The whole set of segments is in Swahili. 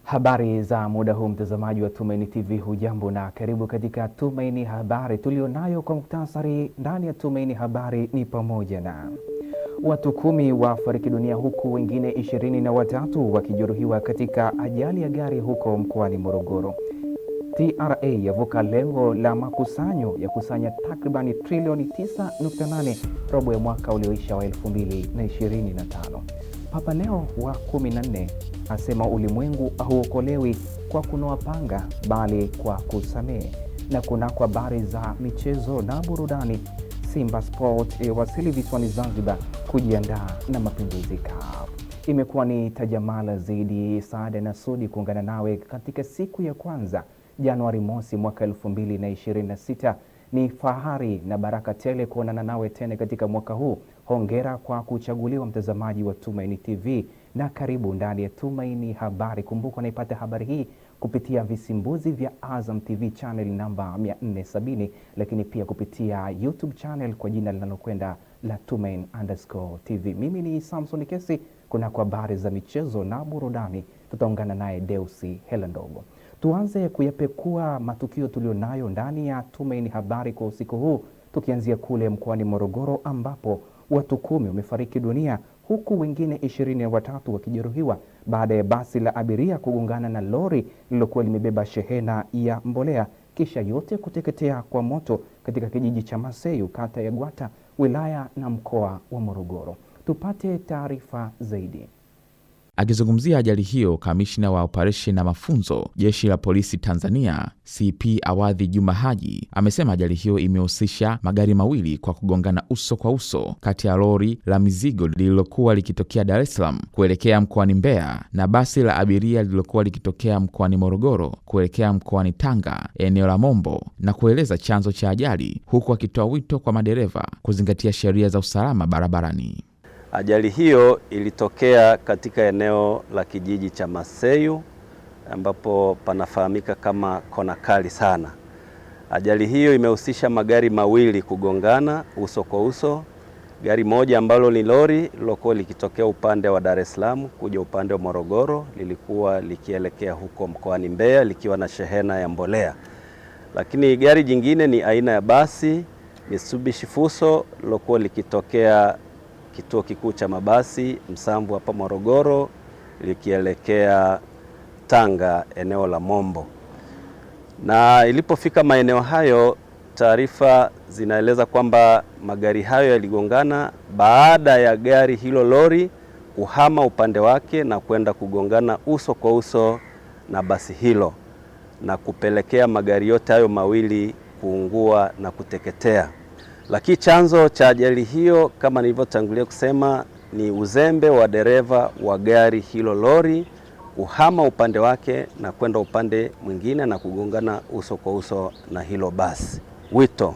Habari za muda huu, mtazamaji wa Tumaini TV, hujambo na karibu katika Tumaini Habari. Tulionayo kwa muktasari ndani ya Tumaini Habari ni pamoja na watu 10 wafariki dunia huku wengine 23 wakijeruhiwa katika ajali ya gari huko mkoani Morogoro. TRA yavuka lengo la makusanyo ya kusanya takribani trilioni 9.8 robo ya mwaka ulioisha wa 2025. Papa Leo wa 14 asema ulimwengu hauokolewi kwa kunoa panga bali kwa kusamehe. Na kunako habari za michezo na burudani, Simba Sport wasili visiwani Zanzibar kujiandaa na Mapinduzi Cup. Imekuwa ni tajamala zaidi Saada na Sudi kuungana nawe katika siku ya kwanza Januari mosi mwaka 2026. Ni fahari na baraka tele kuonana nawe tena katika mwaka huu. Hongera kwa kuchaguliwa mtazamaji wa Tumaini TV na karibu ndani ya Tumaini Habari. Kumbuka unaipata habari hii kupitia visimbuzi vya Azam TV channel namba 470, lakini pia kupitia YouTube channel kwa jina linalokwenda la Tumaini_TV. Mimi ni Samson Kesi. Kuna kwa habari za michezo na burudani tutaungana naye Deusi Helandogo. Tuanze kuyapekua matukio tulionayo ndani ya Tumaini Habari kwa usiku huu, tukianzia kule mkoani Morogoro ambapo watu 10 wamefariki dunia huku wengine 23 wakijeruhiwa baada ya basi la abiria kugongana na lori lililokuwa limebeba shehena ya mbolea kisha yote kuteketea kwa moto katika kijiji cha Maseyu, kata ya Gwata, wilaya na mkoa wa Morogoro. Tupate taarifa zaidi. Akizungumzia ajali hiyo, kamishna wa operation na mafunzo Jeshi la Polisi Tanzania CP Awadhi Juma Haji amesema ajali hiyo imehusisha magari mawili kwa kugongana uso kwa uso kati ya lori la mizigo lililokuwa likitokea Dar es Salaam kuelekea mkoani Mbeya na basi la abiria lililokuwa likitokea mkoani Morogoro kuelekea mkoani Tanga eneo la Mombo, na kueleza chanzo cha ajali huku akitoa wito kwa madereva kuzingatia sheria za usalama barabarani. Ajali hiyo ilitokea katika eneo la kijiji cha Maseyu ambapo panafahamika kama kona kali sana. Ajali hiyo imehusisha magari mawili kugongana uso kwa uso. Gari moja ambalo ni lori lilokuwa likitokea upande wa Dar es Salaam kuja upande wa Morogoro lilikuwa likielekea huko mkoani Mbeya likiwa na shehena ya mbolea. Lakini gari jingine ni aina ya basi Mitsubishi Fuso lilokuwa likitokea kituo kikuu cha mabasi Msamvu hapa Morogoro likielekea Tanga eneo la Mombo. Na ilipofika maeneo hayo, taarifa zinaeleza kwamba magari hayo yaligongana baada ya gari hilo lori kuhama upande wake na kwenda kugongana uso kwa uso na basi hilo na kupelekea magari yote hayo mawili kuungua na kuteketea. Lakini chanzo cha ajali hiyo kama nilivyotangulia kusema ni uzembe wa dereva wa gari hilo lori kuhama upande wake na kwenda upande mwingine na kugongana uso kwa uso na hilo basi. Wito,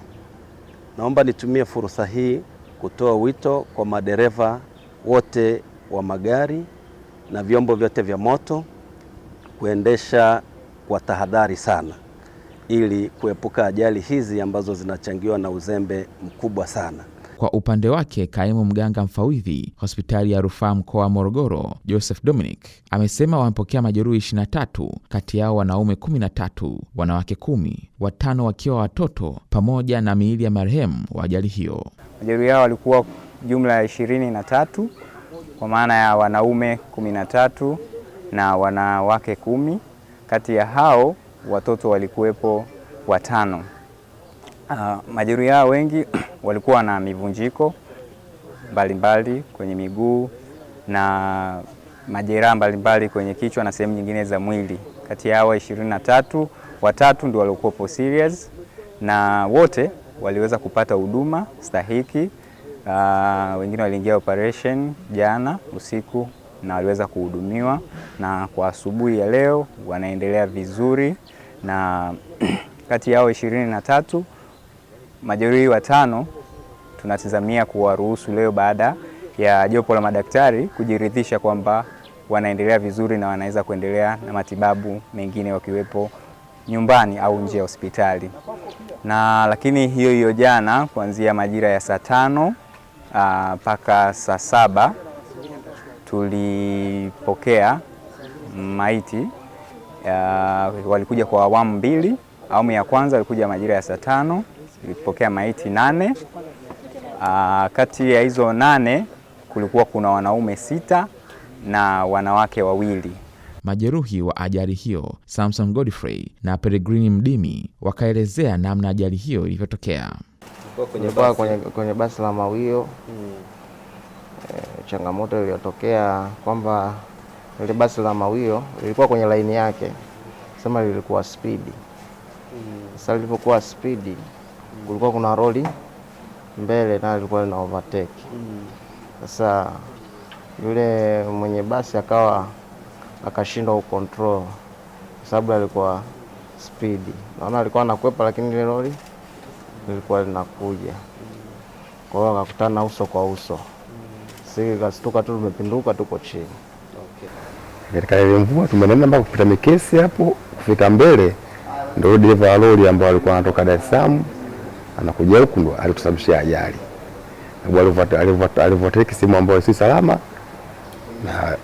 naomba nitumie fursa hii kutoa wito kwa madereva wote wa magari na vyombo vyote vya moto kuendesha kwa tahadhari sana ili kuepuka ajali hizi ambazo zinachangiwa na uzembe mkubwa sana. Kwa upande wake, kaimu mganga mfawidhi hospitali ya rufaa mkoa wa Morogoro Joseph Dominic amesema wamepokea majeruhi 23, kati yao wanaume 13, wanawake 10, 5 wakiwa watoto pamoja na miili ya marehemu wa ajali hiyo. Majeruhi hao walikuwa jumla ya 23 kwa maana ya wanaume 13 na wanawake 10. Kati ya hao watoto walikuwepo 5. Majeruhi hao wengi walikuwa na mivunjiko mbalimbali kwenye miguu na majeraha mbalimbali kwenye kichwa na sehemu nyingine za mwili. Kati ya hao 23, 3 ndio walikuwa serious na wote waliweza kupata huduma stahiki. Wengine waliingia operation jana usiku na waliweza kuhudumiwa, na kwa asubuhi ya leo wanaendelea vizuri. Na kati yao 23 majeruhi 5 tunatazamia kuwaruhusu leo baada ya jopo la madaktari kujiridhisha kwamba wanaendelea vizuri na wanaweza kuendelea na matibabu mengine wakiwepo nyumbani au nje ya hospitali. Na lakini hiyo jana kuanzia majira ya saa 5 mpaka saa 7 tulipokea maiti walikuja kwa awamu mbili. Awamu ya kwanza walikuja majira ya saa 5, ilipokea maiti 8. Kati ya hizo 8 kulikuwa kuna wanaume 6 na wanawake 2. Majeruhi wa ajali hiyo, Samson Godfrey na Peregrini Mdimi, wakaelezea namna ajali hiyo ilivyotokea. Kwenye basi la Mawio. Changamoto iliyotokea kwamba ile basi la Mawio lilikuwa kwenye laini yake, sema lilikuwa spidi. Sasa lilipokuwa spidi, kulikuwa kuna roli mbele na lilikuwa lina overtake. Sasa yule mwenye basi akashindwa kucontrol kwa sababu alikuwa spidi. Naona alikuwa anakwepa, lakini ile lori lilikuwa linakuja. Kwa hiyo akakutana uso kwa uso. Sisi kastuka tu, tumepinduka, tuko chini. Katika ile mvua tumeenda mpaka kupita Mikesi hapo, kufika mbele ndio dereva wa lori ambao alikuwa anatoka Dar es Salaam anakuja huku, ndo alitusababishia ajali. Alivyotek sehemu ambayo si salama na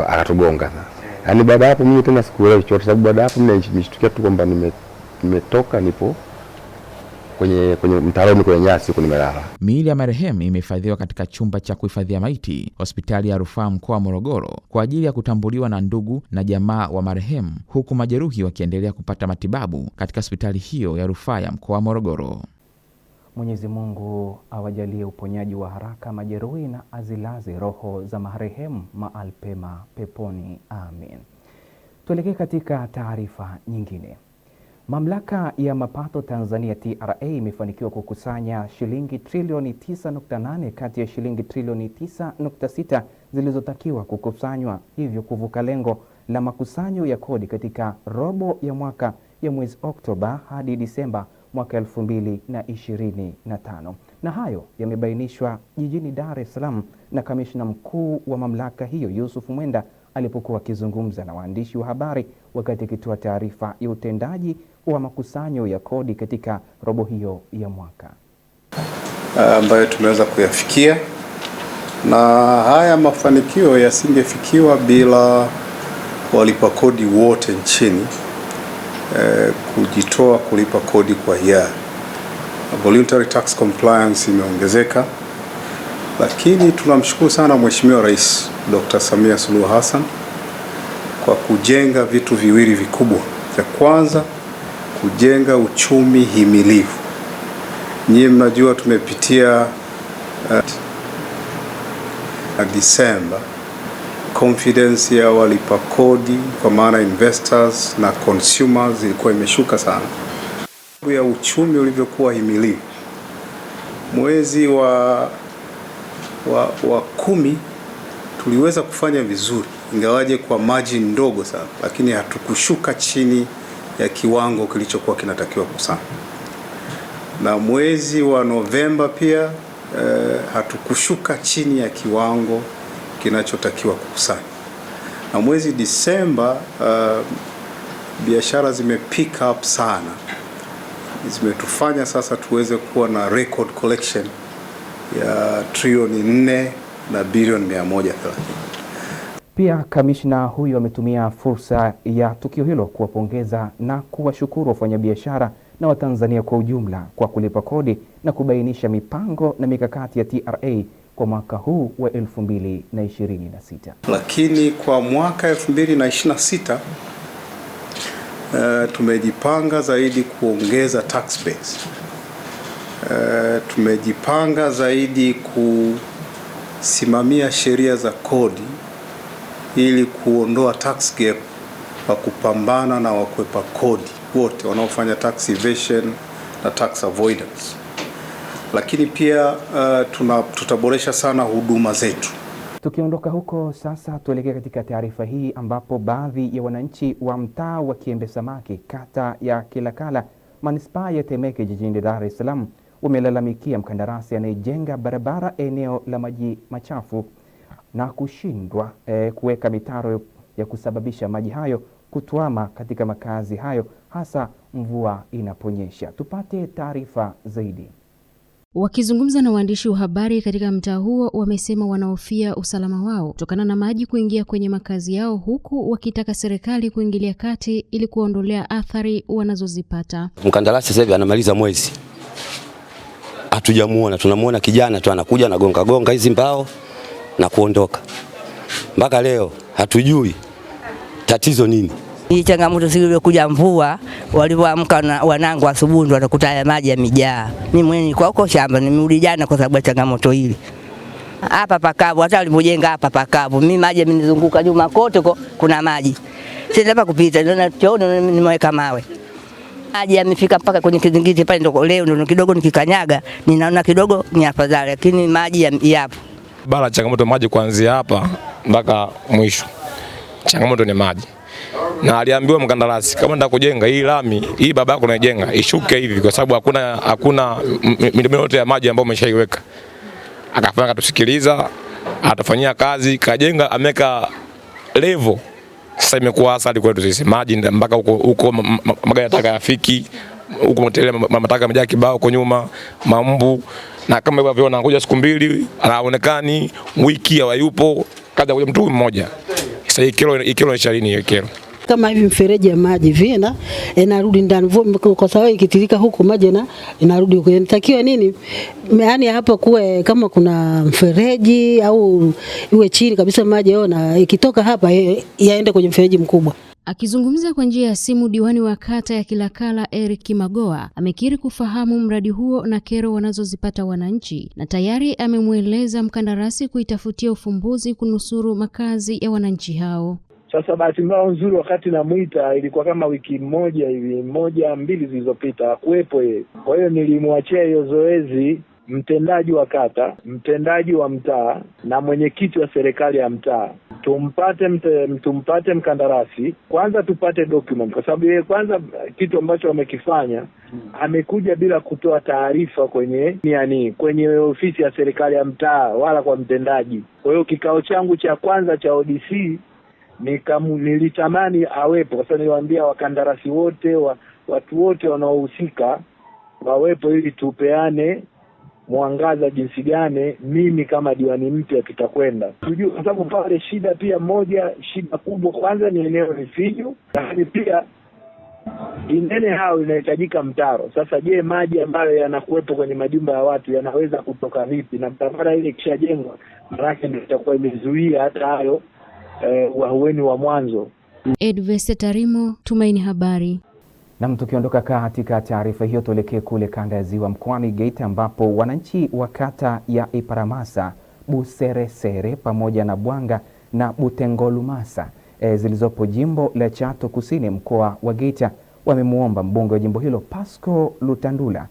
akatugonga. Yaani baada hapo mimi tena sikuelewa chochote, sababu baada hapo mimi nimeshtukia tu kwamba nimetoka nipo kwenye mtaalamu kwenye nyasi huko nimelala. Miili ya marehemu imehifadhiwa katika chumba cha kuhifadhia maiti hospitali ya rufaa mkoa wa Morogoro kwa ajili ya kutambuliwa na ndugu na jamaa wa marehemu, huku majeruhi wakiendelea kupata matibabu katika hospitali hiyo ya rufaa ya mkoa wa Morogoro. Mwenyezi Mungu awajalie uponyaji wa haraka majeruhi na azilaze roho za marehemu mahali pema peponi. Amin. Tuelekee katika taarifa nyingine. Mamlaka ya mapato Tanzania TRA imefanikiwa kukusanya shilingi trilioni 9.8 kati ya shilingi trilioni 9.6 zilizotakiwa kukusanywa, hivyo kuvuka lengo la makusanyo ya kodi katika robo ya mwaka ya mwezi Oktoba hadi Disemba mwaka 2025. Na hayo yamebainishwa jijini Dar es Salaam na kamishna mkuu wa mamlaka hiyo Yusuf Mwenda alipokuwa akizungumza na waandishi wa habari wakati akitoa taarifa ya utendaji wa makusanyo ya kodi katika robo hiyo ya mwaka ambayo tumeweza kuyafikia, na haya mafanikio yasingefikiwa bila walipa kodi wote nchini kujitoa kulipa kodi kwa hiari. Voluntary tax compliance imeongezeka, lakini tunamshukuru sana Mheshimiwa Rais Dr. Samia Suluhu Hassan kwa kujenga vitu viwili vikubwa. Cha kwanza, kujenga uchumi himilivu. Nyinyi mnajua tumepitia Disemba, confidence ya walipa kodi kwa maana investors na consumers ilikuwa imeshuka sana. Ya uchumi ulivyokuwa himilivu, mwezi wa 10 tuliweza kufanya vizuri, ingawaje kwa margin ndogo sana, lakini hatukushuka chini ya kiwango kilichokuwa kinatakiwa kusanya. Na mwezi wa Novemba pia hatukushuka chini ya kiwango kinachotakiwa kukusanya. Na mwezi Disemba biashara pick up sana, zimetufanya sasa tuweze kuwa na record collection ya trilioni 4 na bilioni 130. Pia kamishna huyu ametumia fursa ya tukio hilo kuwapongeza na kuwashukuru wafanyabiashara na Watanzania kwa ujumla kwa kulipa kodi na kubainisha mipango na mikakati ya TRA kwa mwaka huu wa 2026. Lakini kwa mwaka 2026 tumejipanga zaidi kuongeza tax base. Tumejipanga zaidi kusimamia sheria za kodi ili kuondoa tax gap kwa kupambana na wakwepa kodi wote wanaofanya tax evasion na tax avoidance. Lakini pia tutaboresha sana huduma zetu. Tukiondoka huko sasa, tuelekee katika taarifa hii ambapo baadhi ya wananchi wa mtaa wa Kiembe Samaki, kata ya Kilakala, manispaa ya Temeke jijini Dar es Salaam wamelalamikia mkandarasi anayejenga barabara eneo la maji machafu na kushindwa kuweka mitaro ya kusababisha maji hayo kutuama katika makazi hayo hasa mvua inaponyesha. Tupate taarifa zaidi. Wakizungumza na waandishi wa habari katika mtaa huo, wamesema wanahofia usalama wao kutokana na maji kuingia kwenye makazi yao, huku wakitaka serikali kuingilia kati ili kuondolea athari wanazozipata. Mkandarasi sasa hivi anamaliza mwezi, hatujamuona. Tunamuona kijana tu anakuja na gonga hizi mbao na kuondoka. Mpaka leo hatujui tatizo nini. Hii changamoto zilizokuja mvua, walipoamka na wanangu asubuhi ndo watakuta ya maji yamejaa. Mimi mwenyewe kwa huko shamba nimerudi jana kwa sababu ya changamoto hili. Hapa pakavu, hata walipojenga hapa pakavu. Mimi maji yamenizunguka nyuma kote kuna maji. Sasa hapa kupita ndio chooni nimeweka mawe. Maji yamefika mpaka kwenye kizingiti pale, ndio leo ndio kidogo nikikanyaga ninaona kidogo ni afadhali, lakini maji yapo. Bala changamoto maji kuanzia hapa mpaka mwisho. Changamoto ni maji. Na aliambiwa mkandarasi kama nataka kujenga hii lami, hii babako anajenga ishuke hivi kwa sababu hakuna miundombinu yote ya maji ambayo umeshaiweka. Akafanya tusikiliza, atafanyia kazi, kajenga, ameka level. Sasa imekuwa asali kwetu sisi, maji mpaka huko magari yataka yafiki, huko mtele mataka yamejaa kibao huko nyuma, mambu. Na kama hivyo anakuja siku mbili, anaonekani, wiki hayupo, kaja kuja mtu mmoja. Sasa hii kilo 20 hiyo kilo. Kama hivi mfereji ya maji vina inarudi ndani kwa sababu ikitirika huko maji inarudi huko. Inatakiwa nini? Yaani hapo kuwe kama kuna mfereji au iwe chini kabisa maji na ikitoka hapa yaende kwenye mfereji mkubwa. Akizungumza kwa njia ya simu, diwani wa kata ya Kilakala Eric Magoa amekiri kufahamu mradi huo na kero wanazozipata wananchi, na tayari amemweleza mkandarasi kuitafutia ufumbuzi kunusuru makazi ya wananchi hao. Sasa bahati mbaya nzuri, wakati namuita ilikuwa kama wiki moja mbili zilizopita, kuwepo yeye. Kwa hiyo nilimwachia hiyo zoezi mtendaji wa kata, mtendaji wa mtaa na mwenyekiti wa serikali ya mtaa. Tumpate mkandarasi kwanza, tupate document, kwa sababu yeye kwanza kitu ambacho amekifanya amekuja bila kutoa taarifa kwenye ofisi ya serikali ya mtaa wala kwa mtendaji. Kwa hiyo kikao changu cha kwanza cha ODC nilitamani awepo, kwa sababu niliwaambia wakandarasi wote watu wote wanaohusika wawepo ili tupeane mwangaza jinsi gani mimi kama diwani mpya tutakwenda. Tujue kwa sababu pale shida kubwa kwanza ni eneo ni finyu, lakini pia inene hao inahitajika mtaro. Sasa je, maji ambayo yanakuwepo kwenye majumba ya watu yanaweza kutoka vipi? Na barabara ile ikishajengwa maana ndio itakuwa imezuia hata hayo wahueni wa mwanzo. Edveste Tarimo, Tumaini Habari. Na tukiondoka katika taarifa hiyo, tuelekee kule kanda ya Ziwa mkoani Geita, ambapo wananchi wa kata ya Iparamasa, Buseresere pamoja na Bwanga na Butengolumasa zilizopo jimbo la Chato Kusini mkoa wa Geita wamemuomba mbunge wa jimbo hilo Pasco Lutandula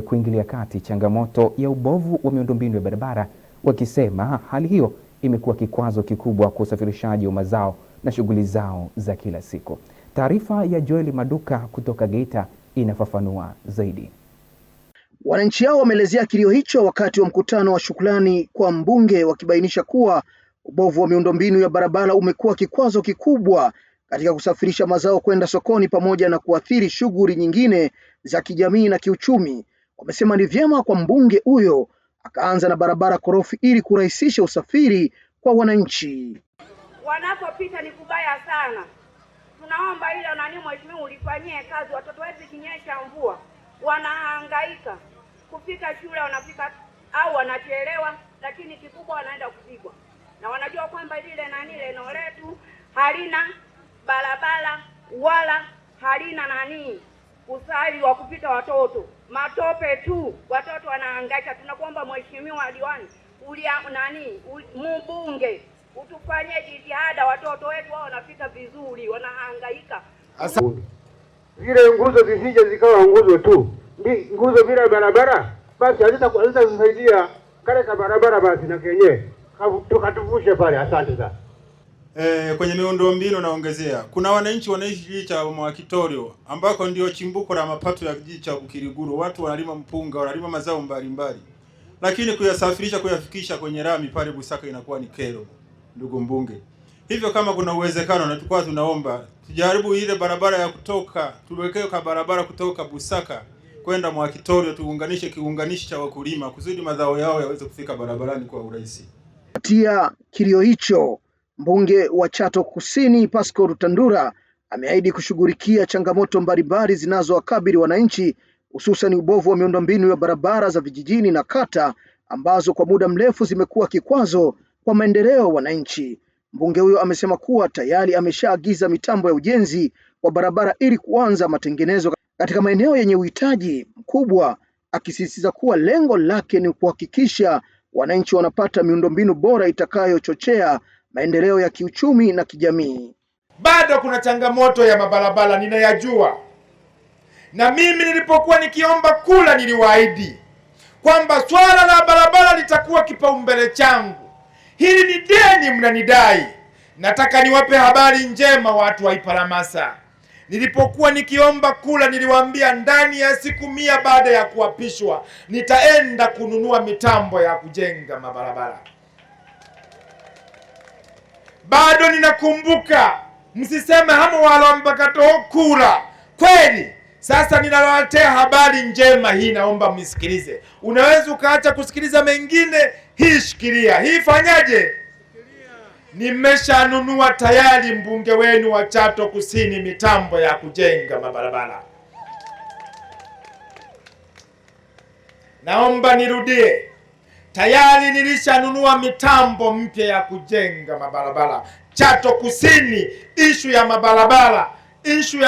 kuingilia kati changamoto ya ubovu wa miundombinu ya barabara, wakisema hali hiyo imekuwa kikwazo kikubwa kwa usafirishaji wa mazao na shughuli zao za kila siku. Taarifa ya Joel Maduka kutoka Geita inafafanua zaidi. Wananchi hao wameelezea kilio hicho wakati wa mkutano wa shukrani kwa mbunge, wakibainisha kuwa ubovu wa miundombinu ya barabara umekuwa kikwazo kikubwa katika kusafirisha mazao kwenda sokoni pamoja na kuathiri shughuli nyingine za kijamii na kiuchumi. Wamesema ni vyema kwa mbunge huyo akaanza na barabara korofi ili kurahisisha usafiri kwa wananchi. Wanapopita ni kubaya sana. Tunaomba ile mheshimiwa ulifanyie kazi. Watoto wetu kinyesha mvua wanahangaika kufika shule, wanafika au wanachelewa, lakini kikubwa wanaenda kupigwa. Na wanajua kwamba lile eneo letu halina barabara wala halina usali wa kupita watoto. Matope tu, watoto wanahangaika. Tunakuomba mheshimiwa diwani mbunge utufanyie jitihada, watoto wetu wao wanafika vizuri, wanahangaika. Zile nguzo zisije zikawa nguzo tu, nguzo bila barabara basi hazitasaidia kale ka barabara basi na kenyewe tukatuvushe pale. Asante sana. Kwenye miundombinu naongezea, kuna wananchi wanaishi kijiji cha Mwakitorio ambako ndio chimbuko la mapato ya kijiji cha Bukiriguru. Watu wanalima mpunga, wanalima mazao mbalimbali, lakini kuyasafirisha kuyafikisha kwenye rami pale Busaka inakuwa ni kero, ndugu mbunge. Hivyo kama kuna uwezekano, na tukua tunaomba tujaribu ile barabara ya kutoka, tuwekee kwa barabara kutoka Busaka kwenda Mwakitorio tuunganishe kiunganishi cha wakulima kusudi mazao yao yaweze kufika barabarani kwa urahisi. Kufuatia kilio hicho, mbunge wa Chato Kusini Pascal Rutandura ameahidi kushughulikia changamoto mbalimbali zinazowakabili wananchi, hususan ubovu wa miundombinu ya barabara za vijijini na kata ambazo kwa muda mrefu zimekuwa kikwazo kwa maendeleo ya wananchi. Mbunge huyo amesema kuwa tayari ameshaagiza mitambo ya ujenzi wa barabara ili kuanza matengenezo katika maeneo yenye uhitaji mkubwa, akisisitiza kuwa lengo lake ni kuhakikisha wananchi wanapata miundombinu bora itakayochochea maendeleo ya kiuchumi na kijamii. Bado kuna changamoto ya mabarabara ninayajua, na mimi nilipokuwa nikiomba kula niliwaahidi kwamba swala la barabara litakuwa kipaumbele changu. Hili ni deni mnanidai. Nataka niwape habari njema watu wa Iparamasa. Nilipokuwa nikiomba kula niliwaambia ndani ya siku 100 baada ya kuapishwa nitaenda kununua mitambo ya kujenga mabarabara. Bado ninakumbuka, msiseme hamo walombakato kula. Kweli, sasa ninawaletea habari njema hii, naomba mnisikilize. Unaweza ukaacha kusikiliza mengine, hii shikilia. Hii fanyaje? Nimeshanunua tayari mbunge wenu wa Chato Kusini mitambo ya kujenga mabarabara. Naomba nirudie. Tayari nilishanunua mitambo mpya ya kujenga mabarabara. Chato Kusini, ishu ya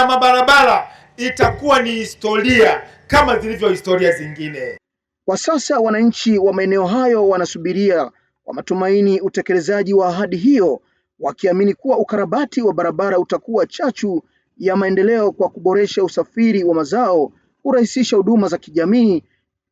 mabarabara itakuwa ni historia kama zilivyo historia zingine. Kwa sasa wananchi wa maeneo hayo wanasubiria kwa matumaini utekelezaji wa ahadi hiyo, wakiamini kuwa ukarabati wa barabara utakuwa chachu ya maendeleo kwa kuboresha usafiri wa mazao, kurahisisha huduma za kijamii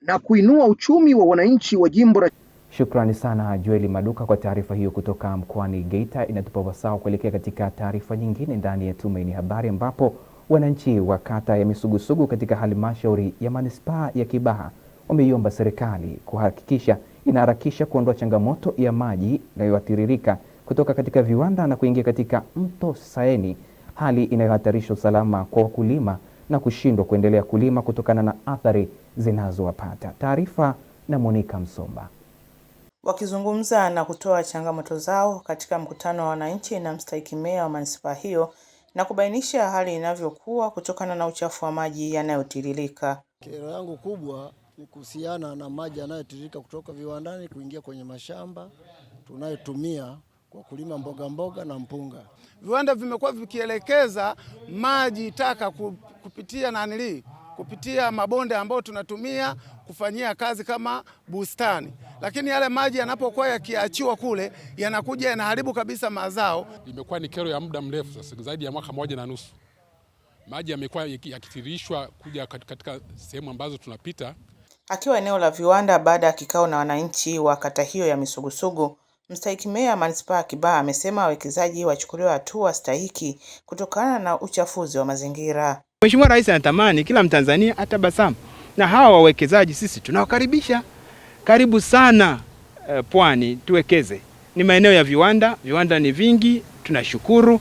na kuinua uchumi wa wananchi wa jimbo la. Shukrani sana Joeli Maduka kwa taarifa hiyo kutoka mkoani Geita. Inatupa wasaa kuelekea katika taarifa nyingine ndani ya Tumaini Habari, ambapo wananchi wa kata ya Misugusugu katika halmashauri ya manispaa ya Kibaha wameiomba serikali kuhakikisha inaharakisha kuondoa changamoto ya maji inayotiririka kutoka katika viwanda na kuingia katika mto Saeni, hali inayohatarisha usalama kwa wakulima na kushindwa kuendelea kulima kutokana na athari zinazowapata. Taarifa na Monica Msomba. Wakizungumza na kutoa changamoto zao katika mkutano wa wananchi na mstahiki meya wa manispaa hiyo na kubainisha hali inavyokuwa kutokana na uchafu wa maji yanayotiririka. Kero yangu kubwa ni kuhusiana na maji yanayotiririka kutoka viwandani kuingia kwenye mashamba tunayotumia kwa kulima mboga na mpunga. Viwanda vimekuwa vikielekeza maji taka kupitia mabonde ambayo tunatumia kufanyia kazi kama bustani, lakini yale maji yanapokuwa yakiachiwa kule yanakuja yanaharibu kabisa mazao. Imekuwa ni kero ya muda mrefu sasa, zaidi ya mwaka 1.5. Maji yamekuwa yakitiririshwa kuja katika sehemu ambazo tunapita. Akiwa eneo la viwanda baada ya kikao na wananchi wa kata hiyo ya Misugusugu, mstahiki meya manispaa ya Kibaha amesema wawekezaji wachukuliwe hatua stahiki kutokana na uchafuzi wa mazingira. Mheshimiwa Rais anatamani kila Mtanzania atabasamu, na hawa wawekezaji sisi tunawakaribisha. Karibu sana Pwani, tuwekeze. Ni maeneo ya viwanda ni vingi, tunashukuru,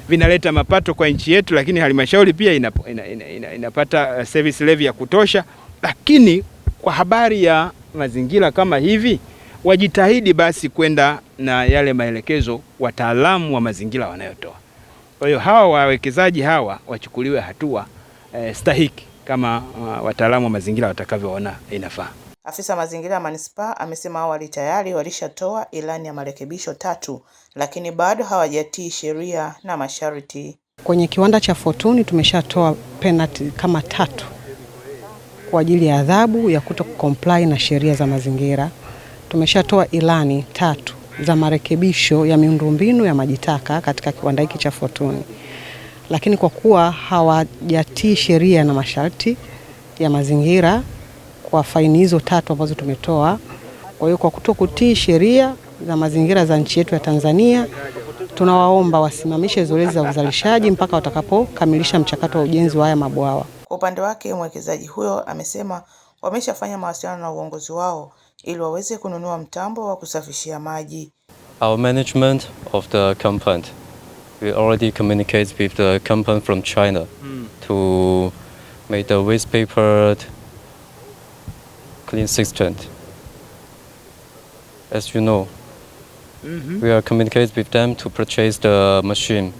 vinaleta mapato kwa nchi yetu, lakini halmashauri pia inapata service levy ya kutosha. Lakini kwa habari ya mazingira kama hivi, wajitahidi basi kwenda na yale maelekezo wataalamu wa mazingira wanayotoa. Kwa hiyo hawa wawekezaji hawa wachukuliwe hatua stahiki kama wataalamu wa mazingira watakavyoona inafaa. Afisa mazingira ya manispaa amesema awali tayari walishatoa ilani ya marekebisho 3, lakini bado hawajatii sheria na masharti. Kwenye kiwanda cha Fortune tumeshatoa penalty kama 3 kwa ajili ya adhabu ya kutokucomply na sheria za mazingira. Tumeshatoa ilani 3 za marekebisho ya miundombinu ya majitaka katika kiwanda hiki cha Fortune. Lakini kwa kuwa hawajatii sheria na masharti ya mazingira, kwa faini hizo 3 ambazo tumetoa, kwa hiyo kwa kutokutii sheria za mazingira za nchi yetu ya Tanzania, tunawaomba wasimamishe zoezi za uzalishaji mpaka watakapokamilisha mchakato wa ujenzi wa haya mabwawa. Kwa upande wake mwekezaji huyo amesema wameshafanya mawasiliano na uongozi wao ili waweze kununua mtambo wa kusafishia maji. Our management of the compound, we already communicate with the company from China to make the waste paper clean 620. As you know, we are communicating with them to purchase the machine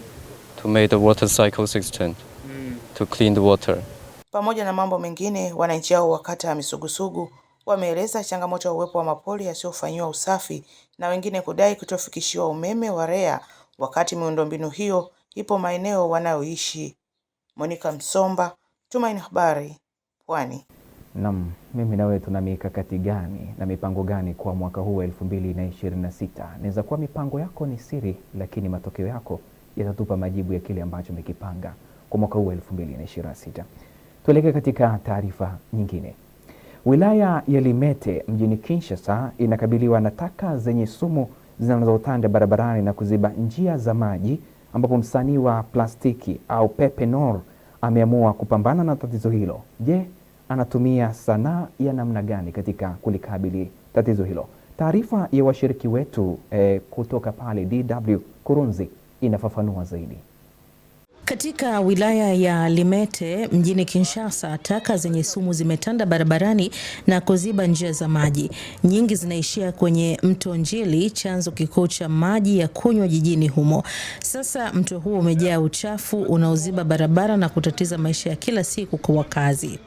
to make the water cycle 610 to clean the water. Pamoja na mambo mengine, wananchi hao wa kata ya Misugusugu wameeleza changamoto ya uwepo wa mapoli yasiyofanyiwa usafi na wengine kudai kutofikishiwa umeme wa REA wakati miundombinu hiyo ipo maeneo wanayoishi. Monica Msomba, Tumaini Habari, Pwani. Naam, mimi na wewe tuna mikakati gani na mipango gani kwa mwaka huu 2026? Inaweza kuwa mipango yako ni siri, lakini matokeo yako yatatupa majibu ya kile ambacho umekipanga kwa mwaka huu 2026. Tuelekee katika taarifa nyingine. Wilaya ya Limete mjini Kinshasa inakabiliwa na taka zenye sumu zinazotanda barabarani na kuziba njia za maji, ambapo msanii wa plastiki au Pepe Noir ameamua kupambana na tatizo hilo. Je, anatumia sanaa ya namna gani katika kulikabili tatizo hilo? Taarifa ya washiriki wetu kutoka pale DW Kurunzi inafafanua zaidi. Katika wilaya ya Limete mjini Kinshasa, taka zenye sumu zimetanda barabarani na kuziba njia za maji. Nyingi zinaishia kwenye mto Njili, chanzo kikuu cha maji ya kunywa jijini humo. Sasa mto huo umejaa uchafu unaoziba barabara na kutatiza maisha ya kila siku kwa wakazi.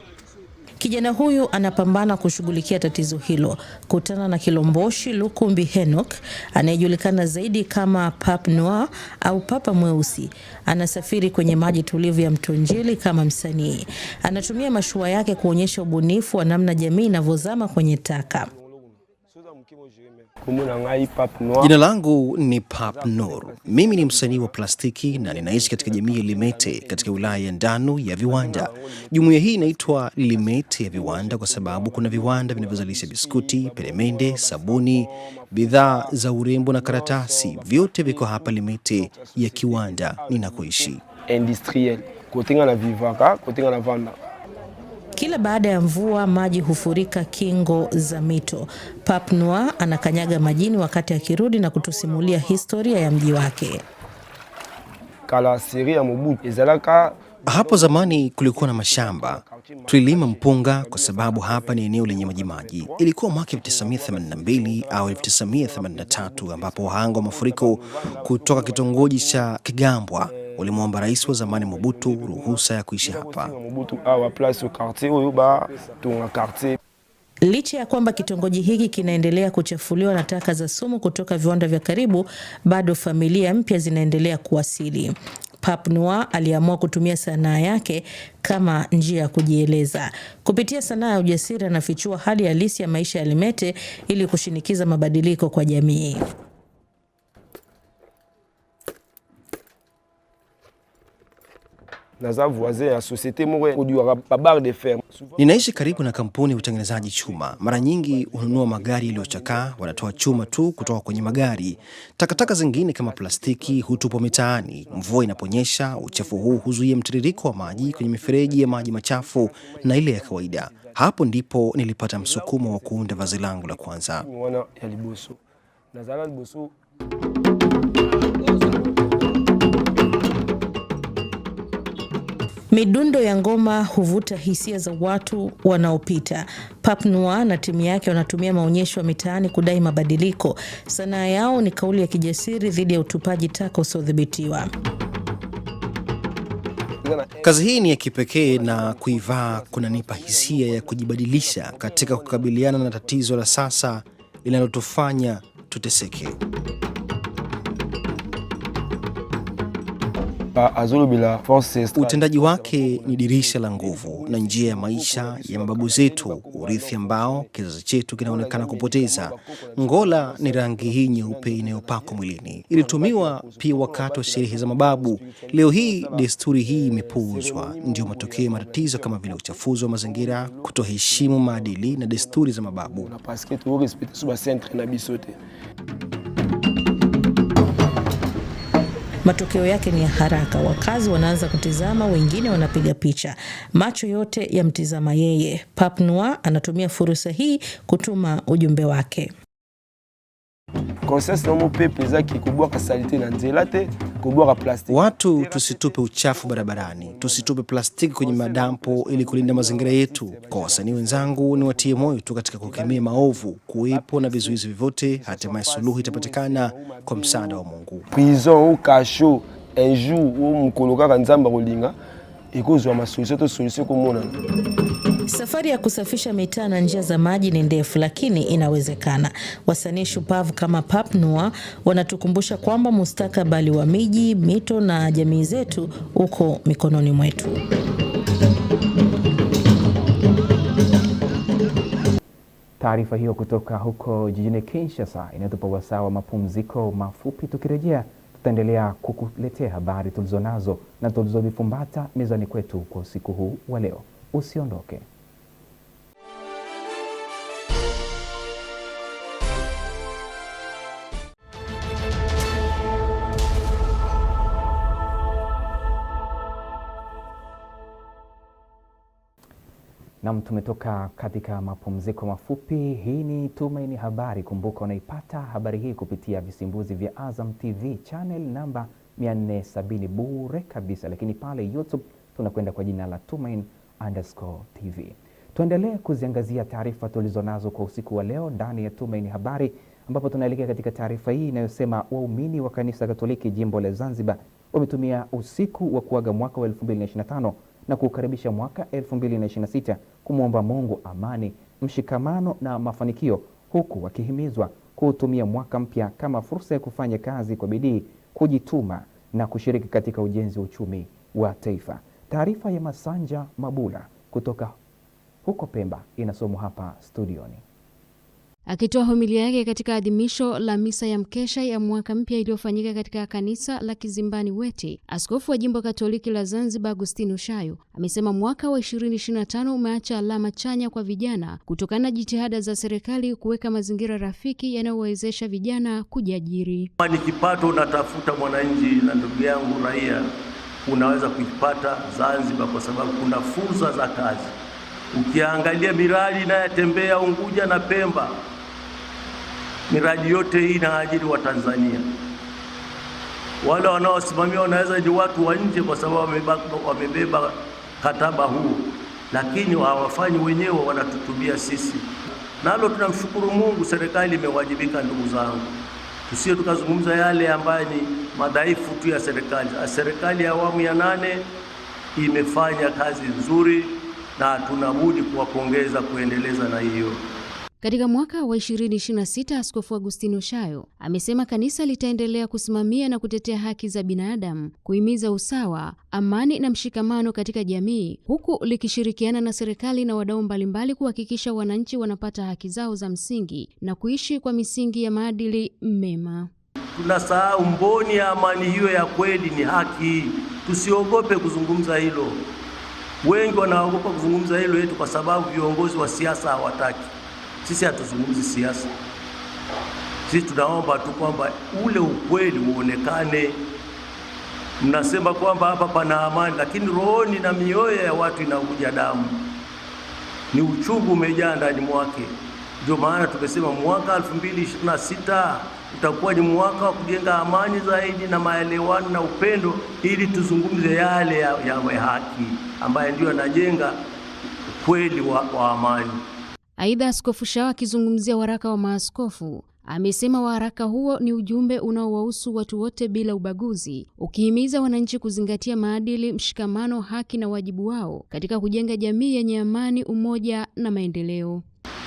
Kijana huyu anapambana kushughulikia tatizo hilo. Kutana na Kilomboshi Lukumbi Henok, anayejulikana zaidi kama Pape Noir au Papa Mweusi. Anasafiri kwenye maji tulivu ya mto Njili kama msanii. Anatumia mashua yake kuonyesha ubunifu wa namna jamii inavyozama kwenye taka. Jina langu ni Pape Noir. Mimi ni msanii wa plastiki na ninaishi katika jamii ya Limete katika wilaya ya Ndanu ya viwanda. Jumuiya hii inaitwa Limete ya viwanda kwa sababu kuna viwanda vinavyozalisha biskuti, peremende, sabuni, bidhaa za urembo na karatasi. Vyote viko hapa Limete ya kiwanda ninakoishi. Industriel, kotinga na vivaka, kotinga na vanda. Kila baada ya mvua maji hufurika kingo za mito. Pape Noir anakanyaga majini wakati akirudi na kutusimulia historia ya mji wake. Kala siri ya Mobutu ezalaka. Hapo zamani kulikuwa na mashamba. Tulilima mpunga kwa sababu hapa ni eneo lenye maji. Ilikuwa mwaka 1982 au 1983 ambapo wahanga wa mafuriko kutoka kitongoji cha Kigambwa walimwomba rais wa zamani Mobutu ruhusa ya kuishi hapa. Licha ya kwamba kitongoji hiki kinaendelea kuchafuliwa na taka za sumu kutoka viwanda vya karibu, bado familia mpya zinaendelea kuwasili. Pape Noir aliamua kutumia sanaa yake kama njia ya kujieleza. Kupitia sanaa ya ujasiri anafichua hali halisi ya maisha ya Limete ili kushinikiza mabadiliko kwa jamii. Ninaishi karibu na kampuni ya utengenezaji chuma. Mara nyingi hununua magari yaliyochakaa, wanatoa chuma tu kutoka kwenye magari. Takataka zingine kama plastiki hutupwa mitaani. Mvua inaponyesha, uchafu huu huzuia mtiririko wa maji kwenye mifereji ya maji machafu na ile ya kawaida. Hapo ndipo nilipata msukumo wa kuunda vazi langu la kwanza. Midundo ya ngoma huvuta hisia za watu wanaopita. Pape Noir na timu yake wanatumia maonyesho ya mitaani kudai mabadiliko. Sanaa yao ni kauli ya kijasiri dhidi ya utupaji taka usiodhibitiwa. Kazi hii ni ya kipekee na kuivaa kunanipa hisia ya kujibadilisha katika kukabiliana na tatizo la sasa linalotufanya tuteseke. Utendaji wake ni dirisha la nguvu na njia ya maisha ya mababu zetu, urithi ambao kizazi chetu kinaonekana kupoteza. Ngola ni rangi hii nyeupe inayopakwa mwilini. Ilitumiwa pia wakati wa sherehe za mababu. Leo hii desturi hii imepuuzwa. Ndio matokeo ya matatizo kama vile uchafuzi wa mazingira, kutoheshimu maadili na desturi za mababu. Matokeo yake ni ya haraka. Wakazi wanaanza kutizama, wengine wanapiga picha. Macho yote yamtizama yeye. Pape Noir anatumia fursa hii kutuma ujumbe wake. Conscience na mo pepe za kikubwa kasalite na nzela te Watu tusitupe uchafu barabarani, tusitupe plastiki kwenye madampo ili kulinda mazingira yetu. Kwa wasanii wenzangu, ni watie moyo tu katika kukemea maovu, kuwepo na vizuizi vyovyote, hatimaye suluhu itapatikana kwa msaada wa Mungu. Prison au kasho un jour où mkolokaka nzamba kolinga ikozwa masolution to solution kumona. Safari ya kusafisha mitaa na njia za maji ni ndefu, lakini inawezekana. Wasanii shupavu kama Pape Noah wanatukumbusha kwamba mustakabali wa miji, mito na jamii zetu uko mikononi mwetu. Taarifa hiyo kutoka huko jijini Kinshasa inatupa wasaa wa mapumziko mafupi. Tukirejea tutaendelea kukuletea habari tulizonazo na tulizozifumbata mezani kwetu kwa usiku huu wa leo. Usiondoke. Naam, tumetoka katika mapumziko mafupi. Hii ni Tumaini Habari. Kumbuka unaipata habari hii kupitia visimbuzi vya Azam TV channel namba 470 bure kabisa, lakini pale YouTube tunakwenda kwa jina la Tumaini_TV. Tuendelee kuziangazia taarifa tulizonazo kwa usiku wa leo ndani ya Tumaini Habari, ambapo tunaelekea katika taarifa hii inayosema waumini wa kanisa Katoliki jimbo la Zanzibar wametumia usiku wa kuaga mwaka wa 2025 na kukaribisha mwaka 2026 kumwomba Mungu amani, mshikamano na mafanikio, huku wakihimizwa kuutumia mwaka mpya kama fursa ya kufanya kazi kwa bidii, kujituma na kushiriki katika ujenzi wa uchumi wa taifa. Taarifa ya Masanja Mabula kutoka huko Pemba inasomwa hapa studioni. Akitoa homilia yake katika adhimisho la misa ya mkesha ya mwaka mpya iliyofanyika katika kanisa la Kizimbani Wete, askofu wa jimbo Katoliki la Zanzibar Agustino Shayo amesema mwaka wa 2025 umeacha alama chanya kwa vijana kutokana na jitihada za serikali kuweka mazingira rafiki yanayowezesha vijana kujiajiri. Ni kipato unatafuta mwananchi na ndugu yangu raia, unaweza kuipata Zanzibar kwa sababu kuna fursa za kazi. Ukiangalia miradi inayotembea Unguja na Pemba, miradi yote hii inaajiri wa Tanzania. Wale wanaosimamia wanaweza ni watu wa nje kwa sababu wamebeba kataba huu, lakini hawafanyi wenyewe, wanatutubia sisi. Nalo tunamshukuru Mungu, serikali imewajibika ndugu zangu. Tusije tukazungumza yale ambayo ni madhaifu tu ya serikali. Serikali ya awamu ya 8 imefanya kazi nzuri na tunabudi kuwapongeza kuendeleza na hiyo. Katika mwaka wa 2026, Askofu Agustino Shayo amesema kanisa litaendelea kusimamia na kutetea haki za binadamu, kuhimiza usawa, amani na mshikamano katika jamii, huku likishirikiana na serikali na wadau mbalimbali kuhakikisha wananchi wanapata haki zao za msingi na kuishi kwa misingi ya maadili mema. Tunasahau mboni ya amani hiyo ya kweli ni haki. Tusiogope kuzungumza hilo. Wengi wanaogopa kuzungumza hilo yetu kwa sababu viongozi wa siasa hawataki. Sisi hatuzungumzi siasa. Sisi tunaomba tu kwamba ule ukweli uonekane. Mnasema kwamba hapa pana amani, lakini rohoni na mioyo ya watu inavuja damu. Ni uchungu umejaa ndani mwake. Ndio maana tumesema mwaka 2026 utakuwa ni mwaka wa kujenga amani zaidi na maelewano na upendo, ili tuzungumze yale ya haki ambaye ndio anajenga ukweli wa amani. Aidha, Askofu Shayo akizungumzia waraka wa maaskofu amesema waraka huo ni ujumbe unaowahusu watu wote bila ubaguzi, ukihimiza wananchi kuzingatia maadili, mshikamano, haki na wajibu wao katika kujenga jamii yenye amani, umoja na maendeleo.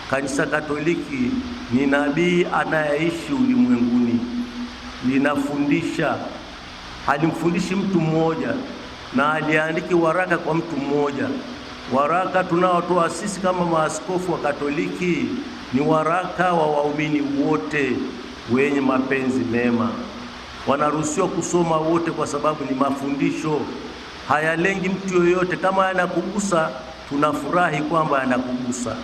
Kanisa Katoliki ni nabii anayeishi ulimwenguni. Linafundisha, halimfundishi mtu mmoja, na aliandiki waraka kwa mtu mmoja. Waraka tunaotoa sisi kama maaskofu wa Katoliki ni waraka wa waumini wote wenye mapenzi mema. Wanaruhusiwa kusoma wote kwa sababu ni mafundisho, hayalengi mtu yoyote. Kama yanakugusa, tunafurahi kwamba yanakugusa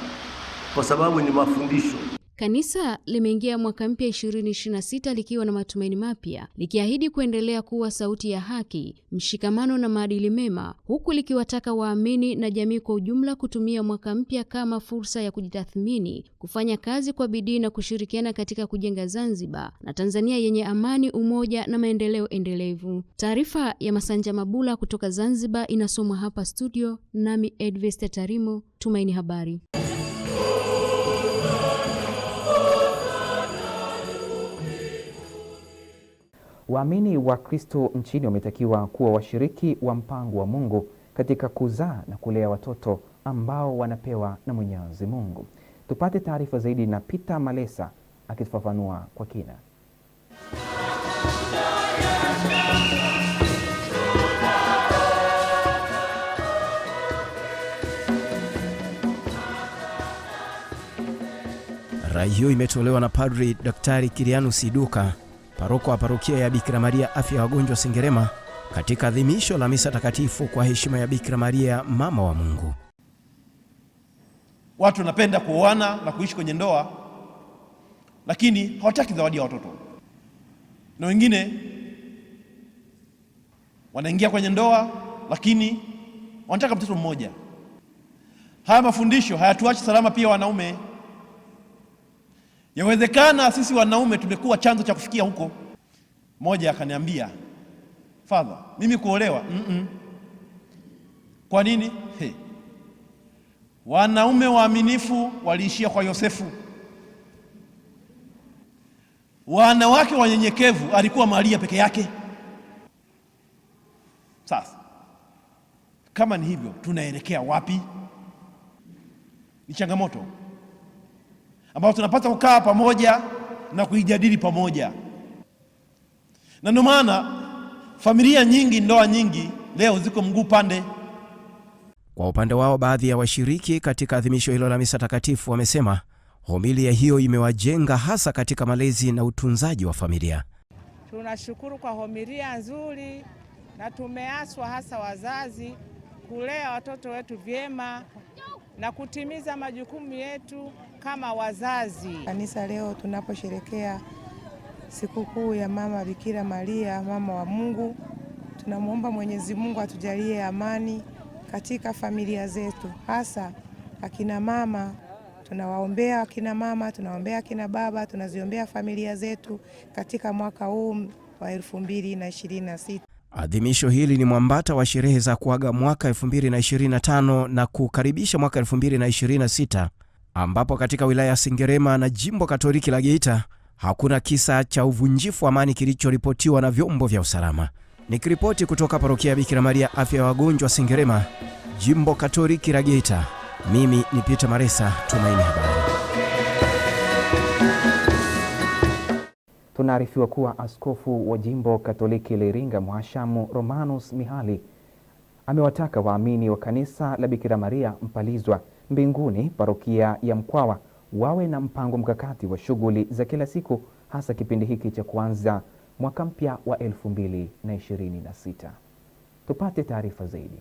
kwa sababu ni mafundisho. Kanisa limeingia mwaka mpya 2026 likiwa na matumaini mapya, likiahidi kuendelea kuwa sauti ya haki, mshikamano na maadili mema, huku likiwataka waamini na jamii kwa ujumla kutumia mwaka mpya kama fursa ya kujitathmini, kufanya kazi kwa bidii na kushirikiana katika kujenga Zanzibar na Tanzania yenye amani, umoja na maendeleo endelevu. Taarifa ya Masanja Mabula kutoka Zanzibar inasomwa hapa studio nami Edvesta Tarimo, Tumaini Habari. Waamini wa Kristo nchini wametakiwa kuwa washiriki wa mpango wa Mungu katika kuzaa na kulea watoto ambao wanapewa na Mwenyezi Mungu. Tupate taarifa zaidi na Peter Malesa akifafanua kwa kina. Rai hiyo imetolewa na Padri Daktari Kirianu Siduka, paroko wa parokia ya Bikira Maria Afya ya Wagonjwa Sengerema, katika adhimisho la misa takatifu kwa heshima ya Bikira Maria mama wa Mungu. Watu wanapenda kuoana na kuishi kwenye ndoa, lakini hawataki zawadi ya watoto, na wengine wanaingia kwenye ndoa lakini wanataka mtoto mmoja. Haya mafundisho hayatuachi salama pia wanaume. Yawezekana sisi wanaume tumekuwa chanzo cha kufikia huko. Mmoja akaniambia, "Father, mimi kuolewa Kwa nini? Wanaume waaminifu waliishia kwa Yosefu. Wanawake wanyenyekevu alikuwa Maria peke yake." Sasa kama ni hivyo, tunaelekea wapi? Ni changamoto ambao tunapata kukaa pamoja na kuijadili pamoja. Na ndio maana familia nyingi, ndoa nyingi leo ziko mguu pande. Kwa upande wao, baadhi ya washiriki katika adhimisho hilo la misa takatifu wamesema homilia hiyo imewajenga hasa katika malezi na utunzaji wa familia. Tunashukuru kwa homilia nzuri, na tumeaswa hasa wazazi kulea watoto wetu vyema na kutimiza majukumu yetu kama wazazi. Kanisa leo tunaposherekea sikukuu ya Mama Bikira Maria mama wa Mungu, tunamwomba Mwenyezi Mungu atujalie amani katika familia zetu, hasa akina mama. Tunawaombea akina mama, tunaombea akina baba, tunaziombea familia zetu katika mwaka huu wa 2026. Adhimisho hili ni mwambata wa sherehe za kuaga mwaka 2025 na kukaribisha mwaka 2026, ambapo katika wilaya ya Sengerema na Jimbo Katoliki la Geita hakuna kisa cha uvunjifu wa amani kilichoripotiwa na vyombo vya usalama. Nikiripoti kutoka parokia ya Bikira Maria Afya ya Wagonjwa Sengerema, Jimbo Katoliki la Geita, mimi ni Peter Maresa, Tumaini Habari. Tunaarifiwa kuwa askofu wa Jimbo Katoliki la Iringa Mhashamu Romanus Mihali amewataka waamini wa kanisa la Bikira Maria Mpalizwa Mbinguni parokia ya Mkwawa wawe na mpango mkakati wa shughuli za kila siku, hasa kipindi hiki cha kuanza mwaka mpya wa 2026. Tupate taarifa zaidi.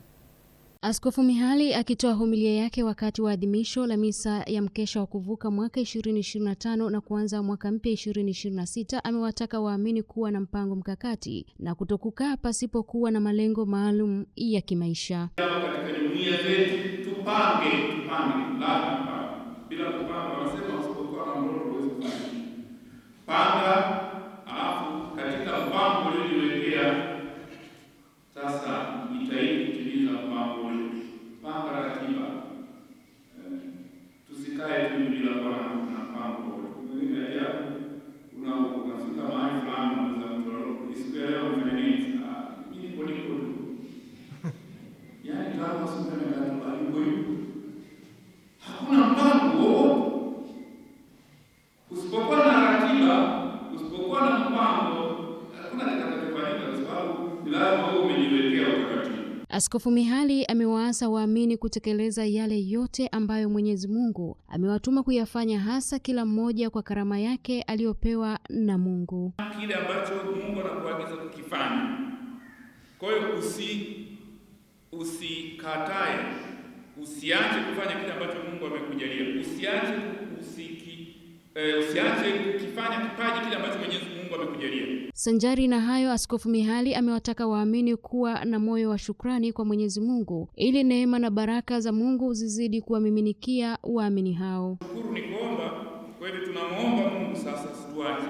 Askofu Mihali akitoa homilia yake wakati wa adhimisho la misa ya mkesha wa kuvuka mwaka 2025 na kuanza mwaka mpya 2026, amewataka waamini kuwa na mpango mkakati na kutokukaa pasipokuwa na malengo maalum ya kimaisha. Katika jumuiya zetu tupange, lazima bila kupanga wanasema usipokuwa na mroto huwezi kufanya. Panga, alafu katika mpango uliowekea sasa jitahidi kutimiza mpango ule. Panga ratiba. Tusikae tu bila kuwa na mpango ule. Mwingine ajabu unafika mahali fulani unaweza mtoro. Isielewe ufanye nini? Mimi niko tu. Yaani kama usipende ndio bali yuko. Hakuna mpango wowote. Usipokuwa na ratiba, usipokuwa na mpango, hakuna kitakachofanyika kwa sababu lazima wewe umejiwekea utaratibu. Askofu Mihali amewaasa waamini kutekeleza yale yote ambayo Mwenyezi Mungu amewatuma kuyafanya, hasa kila mmoja kwa karama yake aliyopewa na Mungu. Kile ambacho Mungu anakuagiza kukifanya. Kwa hiyo usikatae, usiache kufanya kile ambacho Mungu amekujalia. Usiache Usiache kukifanya kipaji kile ambacho Mwenyezi Mungu amekujalia. Sanjari na hayo, Askofu Mihali amewataka waamini kuwa na moyo wa shukrani kwa Mwenyezi Mungu ili neema na baraka za Mungu zizidi kuwamiminikia waamini hao. Shukuru ni kuomba, kwa hivyo tunamuomba Mungu sasa situache.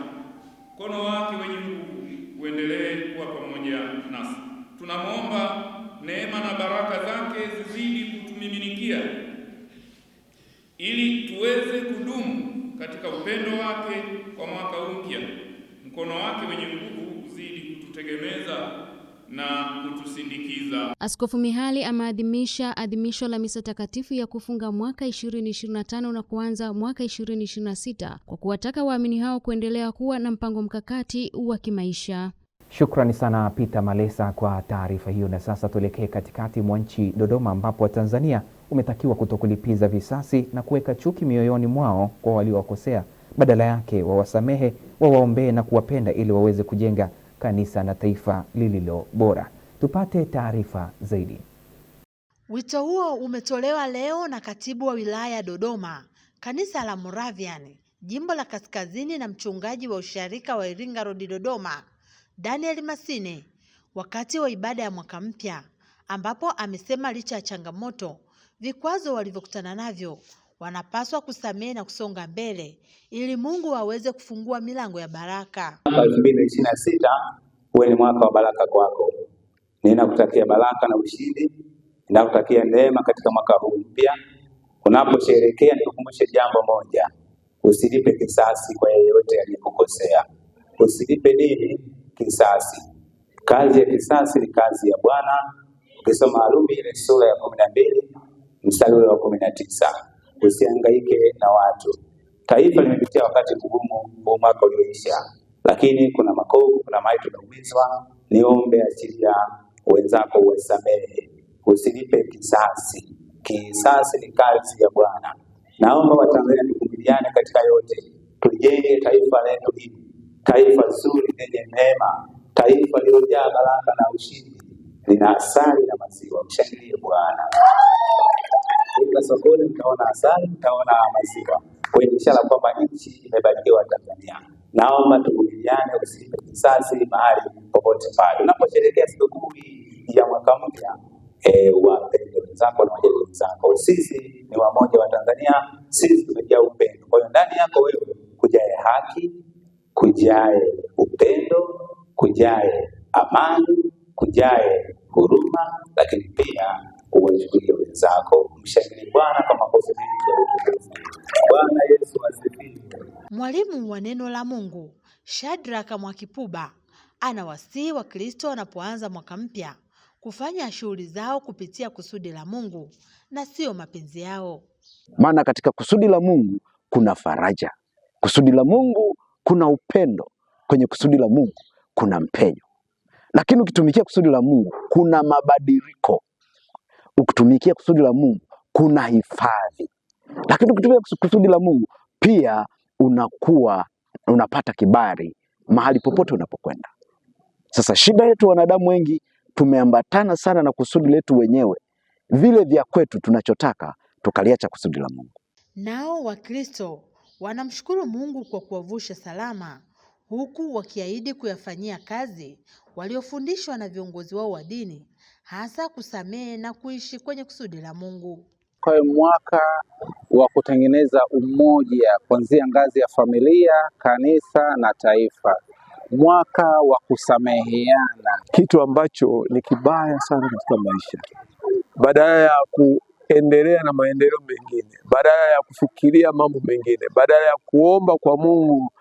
Mkono wake wenye nguvu uendelee kuwa pamoja nasi. Tunamuomba neema na baraka zake zizidi kutumiminikia ili tuweze kudumu katika upendo wake kwa mwaka mpya. Mkono wake wenye nguvu uzidi kututegemeza na kutusindikiza. Askofu Mihali ameadhimisha adhimisho la misa takatifu ya kufunga mwaka 2025 na kuanza mwaka 2026 kwa kuwataka waamini hao kuendelea kuwa na mpango mkakati wa kimaisha. Shukrani sana Peter Malesa kwa taarifa hiyo. Na sasa tuelekee katikati mwa nchi Dodoma, ambapo Watanzania umetakiwa kutokulipiza visasi na kuweka chuki mioyoni mwao kwa waliowakosea. Badala yake wawasamehe, wawaombee na kuwapenda ili waweze kujenga kanisa na taifa lililo bora. Tupate taarifa zaidi. Wito huo umetolewa leo na katibu wa wilaya ya Dodoma, kanisa la Moravian, jimbo la Kaskazini, na mchungaji wa usharika wa Iringa Road Dodoma, Daniel Masine, wakati wa ibada ya mwaka mpya, ambapo amesema licha ya changamoto, vikwazo walivyokutana navyo, wanapaswa kusamehe na kusonga mbele ili Mungu aweze kufungua milango ya baraka. 2026 uwe ni mwaka wa baraka kwako. Ninakutakia baraka na ushindi. Ninakutakia neema katika mwaka huu mpya. Unaposherehekea, nikukumbushe jambo moja: usilipe kisasi kwa yeyote aliyekukosea. Usilipe nini? Kisasi. Kazi ya kisasi ni kazi ya Bwana. Ukisoma Warumi ile sura ya 12 mstari wa 19. Usihangaike na watu. Taifa limepitia wakati mgumu huu mwaka ulioisha, lakini kuna makovu, kuna mahali tumeumizwa. Niombe achilia wenzako, uwasamehe. Usilipe kisasi. Kisasi ni kazi ya Bwana. Naomba Watanzania tukubaliane katika yote. Tujenge taifa letu hili, taifa zuri lenye neema, taifa lililojaa baraka na ushindi, lina asali na maziwa. Mshangilie Bwana. Kwa sokoni mtaona asali, mtaona maziwa. Kwa ishara kwamba nchi imebarikiwa Tanzania. Naomba tukubaliane, usilipe kisasi mahali popote pale. Unaposherehekea sikukuu ya mwaka mpya, wapende wenzako na wajali wenzako. Sisi ni wamoja wa Tanzania, sisi tumejaa upendo. Kwa hiyo ndani yako wewe kujae haki, kujae upendo, kujae amani, kujae huruma, lakini pia uwachukulie wenzako. Mshangilie Bwana kwa makofi mengi. Bwana Yesu asifiwe. Mwalimu wa neno la Mungu Shadraka Mwakipuba anawasihi Wakristo wanapoanza mwaka mpya kufanya shughuli zao kupitia kusudi la Mungu na sio mapenzi yao. Maana katika kusudi la Mungu kuna faraja. Kusudi la Mungu kuna upendo. Kwenye kusudi la Mungu kuna mpenyo. Lakini ukitumikia kusudi la Mungu kuna mabadiliko. Ukitumikia kusudi la Mungu kuna hifadhi. Lakini ukitumikia kusudi la Mungu pia unapata kibali mahali popote unapokwenda. Sasa shida yetu wanadamu wengi tumeambatana sana na kusudi letu wenyewe. Vile vya kwetu tunachotaka tukaliacha kusudi la Mungu. Nao Wakristo wanamshukuru Mungu kwa kuwavusha salama, huku wakiahidi kuyafanyia kazi waliofundishwa na viongozi wao wa dini, hasa kusamehe na kuishi kwenye kusudi la Mungu. Kwa mwaka wa kutengeneza umoja kuanzia ngazi ya familia, kanisa na taifa. Mwaka wa kusameheana, kitu ambacho ni kibaya sana katika maisha. Badala ya kuendelea na maendeleo mengine, badala ya kufikiria mambo mengine, badala ya kuomba kwa Mungu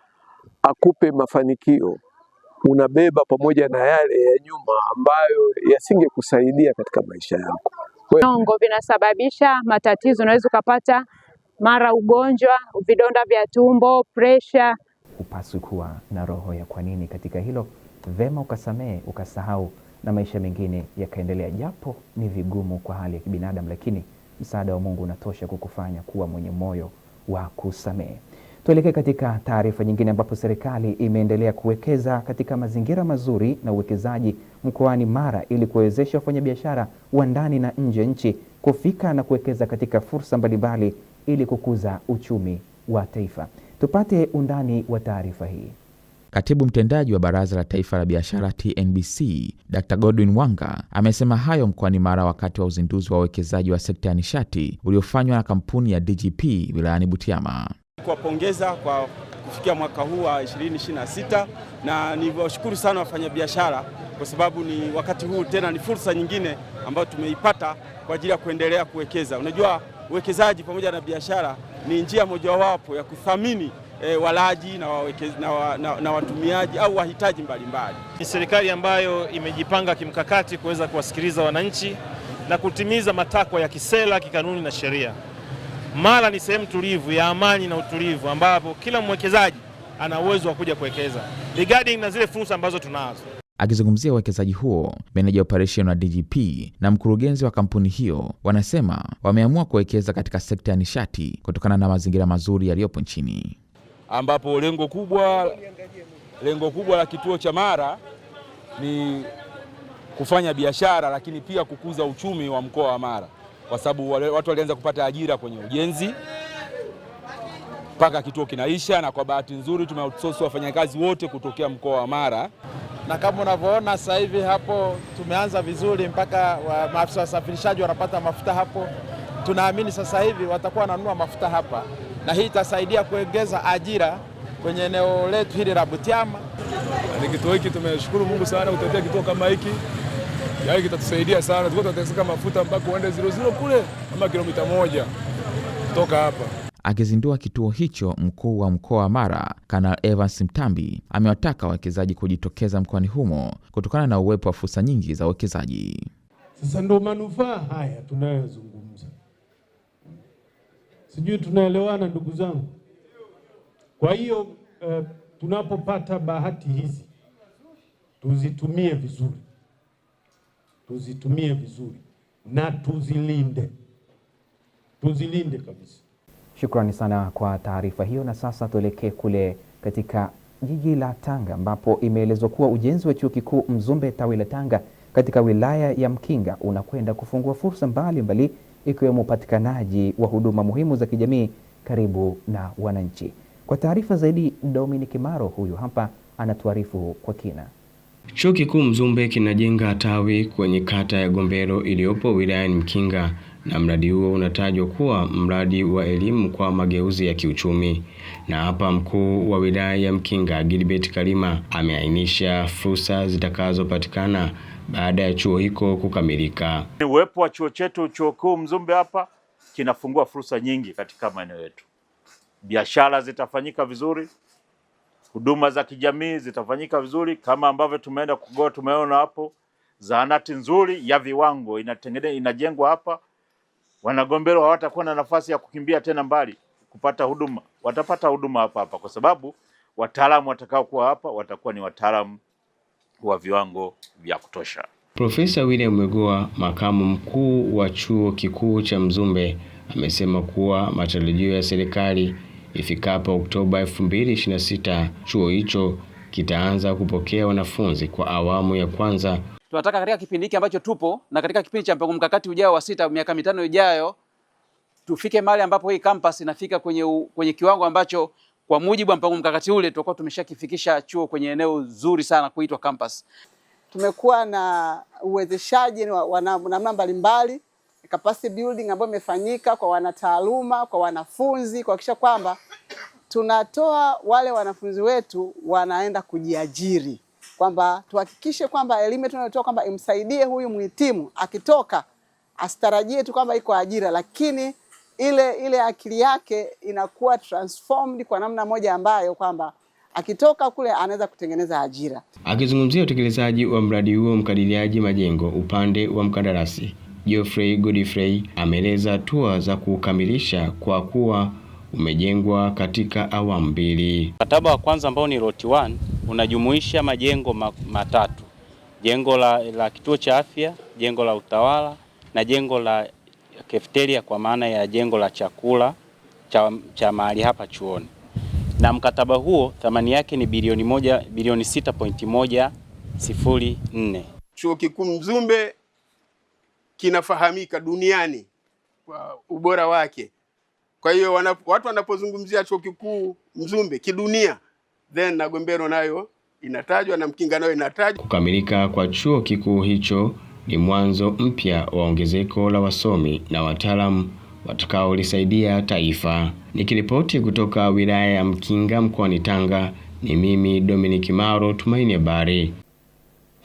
akupe mafanikio, unabeba pamoja na yale ya nyuma ambayo yasingekusaidia katika maisha yako. Viungo vinasababisha matatizo, unaweza ukapata mara ugonjwa, vidonda vya tumbo, pressure. Upaswi kuwa na roho ya kwa nini katika hilo. Vema ukasamehe, ukasahau na maisha mengine yakaendelea, japo ni vigumu kwa hali ya kibinadamu, lakini msaada wa Mungu unatosha kukufanya kuwa mwenye moyo wa kusamehe. Tuelekee katika taarifa nyingine, ambapo serikali imeendelea kuwekeza katika mazingira mazuri na uwekezaji mkoani Mara ili kuwezesha wafanyabiashara wa ndani na nje nchi kufika na kuwekeza katika fursa mbalimbali ili kukuza uchumi wa taifa. Tupate undani wa taarifa hii. Katibu mtendaji wa Baraza la Taifa la Biashara TNBC, Dr. Godwin Wanga, amesema hayo mkoani Mara wakati wa uzinduzi wa uwekezaji wa sekta ya nishati uliofanywa na kampuni ya DGP wilayani Butiama. Kuwapongeza kwa kufikia mwaka huu wa 2026 na niwashukuru sana wafanyabiashara kwa sababu ni wakati huu tena ni fursa nyingine ambayo tumeipata kwa ajili ya kuendelea kuwekeza. Unajua uwekezaji pamoja na biashara ni njia mojawapo ya kuthamini walaji na watumiaji au wahitaji mbalimbali. Ni serikali ambayo imejipanga kimkakati kuweza kuwasikiliza wananchi na kutimiza matakwa ya kisera, kikanuni na sheria. Mara ni sehemu tulivu ya amani na utulivu ambapo kila mwekezaji ana uwezo wa kuja kuwekeza regarding na zile fursa ambazo tunazo. Akizungumzia uwekezaji huo, meneja operation wa DGP na mkurugenzi wa kampuni hiyo wanasema wameamua kuwekeza katika sekta ya nishati kutokana na mazingira mazuri yaliyopo nchini, ambapo lengo kubwa la kituo cha Mara ni kufanya biashara, lakini pia kukuza uchumi wa mkoa wa Mara, kwa sababu watu walianza kupata ajira kwenye ujenzi mpaka kituo kinaisha, na kwa bahati nzuri tumeoutsource wafanyakazi wote kutokea mkoa wa Mara. Na kama unavyoona sasa hivi hapo tumeanza vizuri mpaka maafisa wasafirishaji wanapata mafuta hapo. Tunaamini sasa hivi watakuwa wananunua mafuta hapa, na hii itasaidia kuongeza ajira kwenye eneo letu hili la Butiama. Ni kituo hiki tumeshukuru Mungu sana kutetea kituo kama hiki. Yaani kitatusaidia sana. Tulikuwa tunateseka mafuta mpaka uende 00 kule kama kilomita 1 kutoka hapa. Akizindua kituo hicho, mkuu wa mkoa wa Mara, Kanali Evans Mtambi, amewataka wawekezaji kujitokeza mkoani humo kutokana na uwepo wa fursa nyingi za uwekezaji. Sasa ndio manufaa haya tunayozungumza. Sijui tunaelewana ndugu zangu. Kwa hiyo tunapopata bahati hizi tuzitumie vizuri na tuzilinde kabisa. Shukrani sana kwa taarifa hiyo, na sasa tuelekee kule katika jiji la Tanga ambapo imeelezwa kuwa ujenzi wa Chuo Kikuu Mzumbe tawi la Tanga katika wilaya ya Mkinga unakwenda kufungua fursa mbalimbali ikiwemo upatikanaji wa huduma muhimu za kijamii karibu na wananchi. Kwa taarifa zaidi, Dominic Maro huyu hapa anatuarifu kwa kina. Chuo Kikuu Mzumbe kinajenga tawi kwenye kata ya Gombero iliyopo wilayani Mkinga, na mradi huo unatajwa kuwa mradi wa elimu kwa mageuzi ya kiuchumi. Na hapa mkuu wa wilaya ya Mkinga Gilbert Kalima ameainisha fursa zitakazopatikana baada ya chuo hiko kukamilika. Uwepo wa chuo chetu Chuo Kikuu Mzumbe hapa kinafungua fursa nyingi katika maeneo yetu. Biashara zitafanyika vizuri, huduma za kijamii zitafanyika vizuri, kama ambavyo tumeenda Kugoa tumeona hapo zahanati nzuri ya viwango inajengwa hapa. Wanagombero hawatakuwa na nafasi ya kukimbia tena mbali kupata huduma, watapata huduma hapa kwa sababu wataalamu watakao kuwa hapa watakuwa ni wataalamu wa viwango vya kutosha. Profesa William Mwegoa, makamu mkuu wa Chuo Kikuu cha Mzumbe, amesema kuwa matarajio ya serikali ifikapo Oktoba 2026 chuo hicho kitaanza kupokea wanafunzi kwa awamu ya kwanza. Tunataka katika kipindi hiki ambacho tupo na katika kipindi cha mpango mkakati ujao wa 6 miaka 5 ijayo tufike mahali ambapo hii campus inafika kwenye kiwango ambacho kwa mujibu wa mpango mkakati ule tutakuwa tumeshakifikisha chuo kwenye eneo zuri sana kuitwa campus. Tumekuwa na uwezeshaji wa namna mbalimbali, capacity building ambayo imefanyika kwa wanataaluma, kwa wanafunzi, kuhakikisha kwamba tunatoa wale wanafunzi wetu wanaenda kujiajiri, kwamba tuhakikishe kwamba elimu tunayotoa kwamba imsaidie huyu mhitimu akitoka asitarajie tu kwamba iko ajira, lakini ile akili yake inakuwa transformed kwa namna moja ambayo kwamba akitoka kule anaweza kutengeneza ajira. Akizungumzia utekelezaji wa mradi huo, mkadiriaji majengo upande wa mkandarasi Geoffrey Godfrey ameeleza hatua za kukamilisha kwa kuwa umejengwa katika awamu mbili. Mkataba wa kwanza ambao ni lot 1 unajumuisha majengo matatu: jengo la kituo cha afya, jengo la utawala na jengo la cafeteria, kwa maana ya jengo la chakula cha mahali hapa chuoni. Na mkataba huo thamani yake ni bilioni 6.104. Chuo Kikuu Mzumbe kinafahamika duniani kwa ubora wake, Kwa hiyo watu wanapozungumzia chuo kikuu Mzumbe kidunia, then na Gombero nayo inatajwa na Mkinga nayo inatajwa. Kukamilika kwa chuo kikuu hicho ni mwanzo mpya wa ongezeko la wasomi na wataalamu watakaolisaidia taifa. Nikiripoti kutoka wilaya ya Mkinga mkoani Tanga, ni mimi Dominic Maro, Tumaini Habari.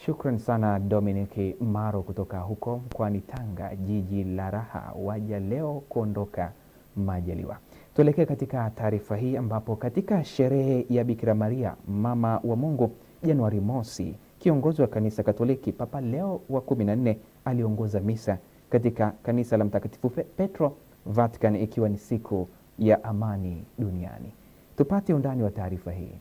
Shukran sana Dominic Maro kutoka huko mkoani Tanga, jiji la raha, waja leo kuondoka majaliwa. Tuelekee katika taarifa hii ambapo katika sherehe ya Bikira Maria mama wa Mungu Januari mosi, kiongozi wa kanisa Katoliki Papa Leo wa 14 aliongoza misa katika kanisa la Mtakatifu Petro Vatican, ikiwa ni siku ya amani duniani. Tupate undani wa taarifa hii.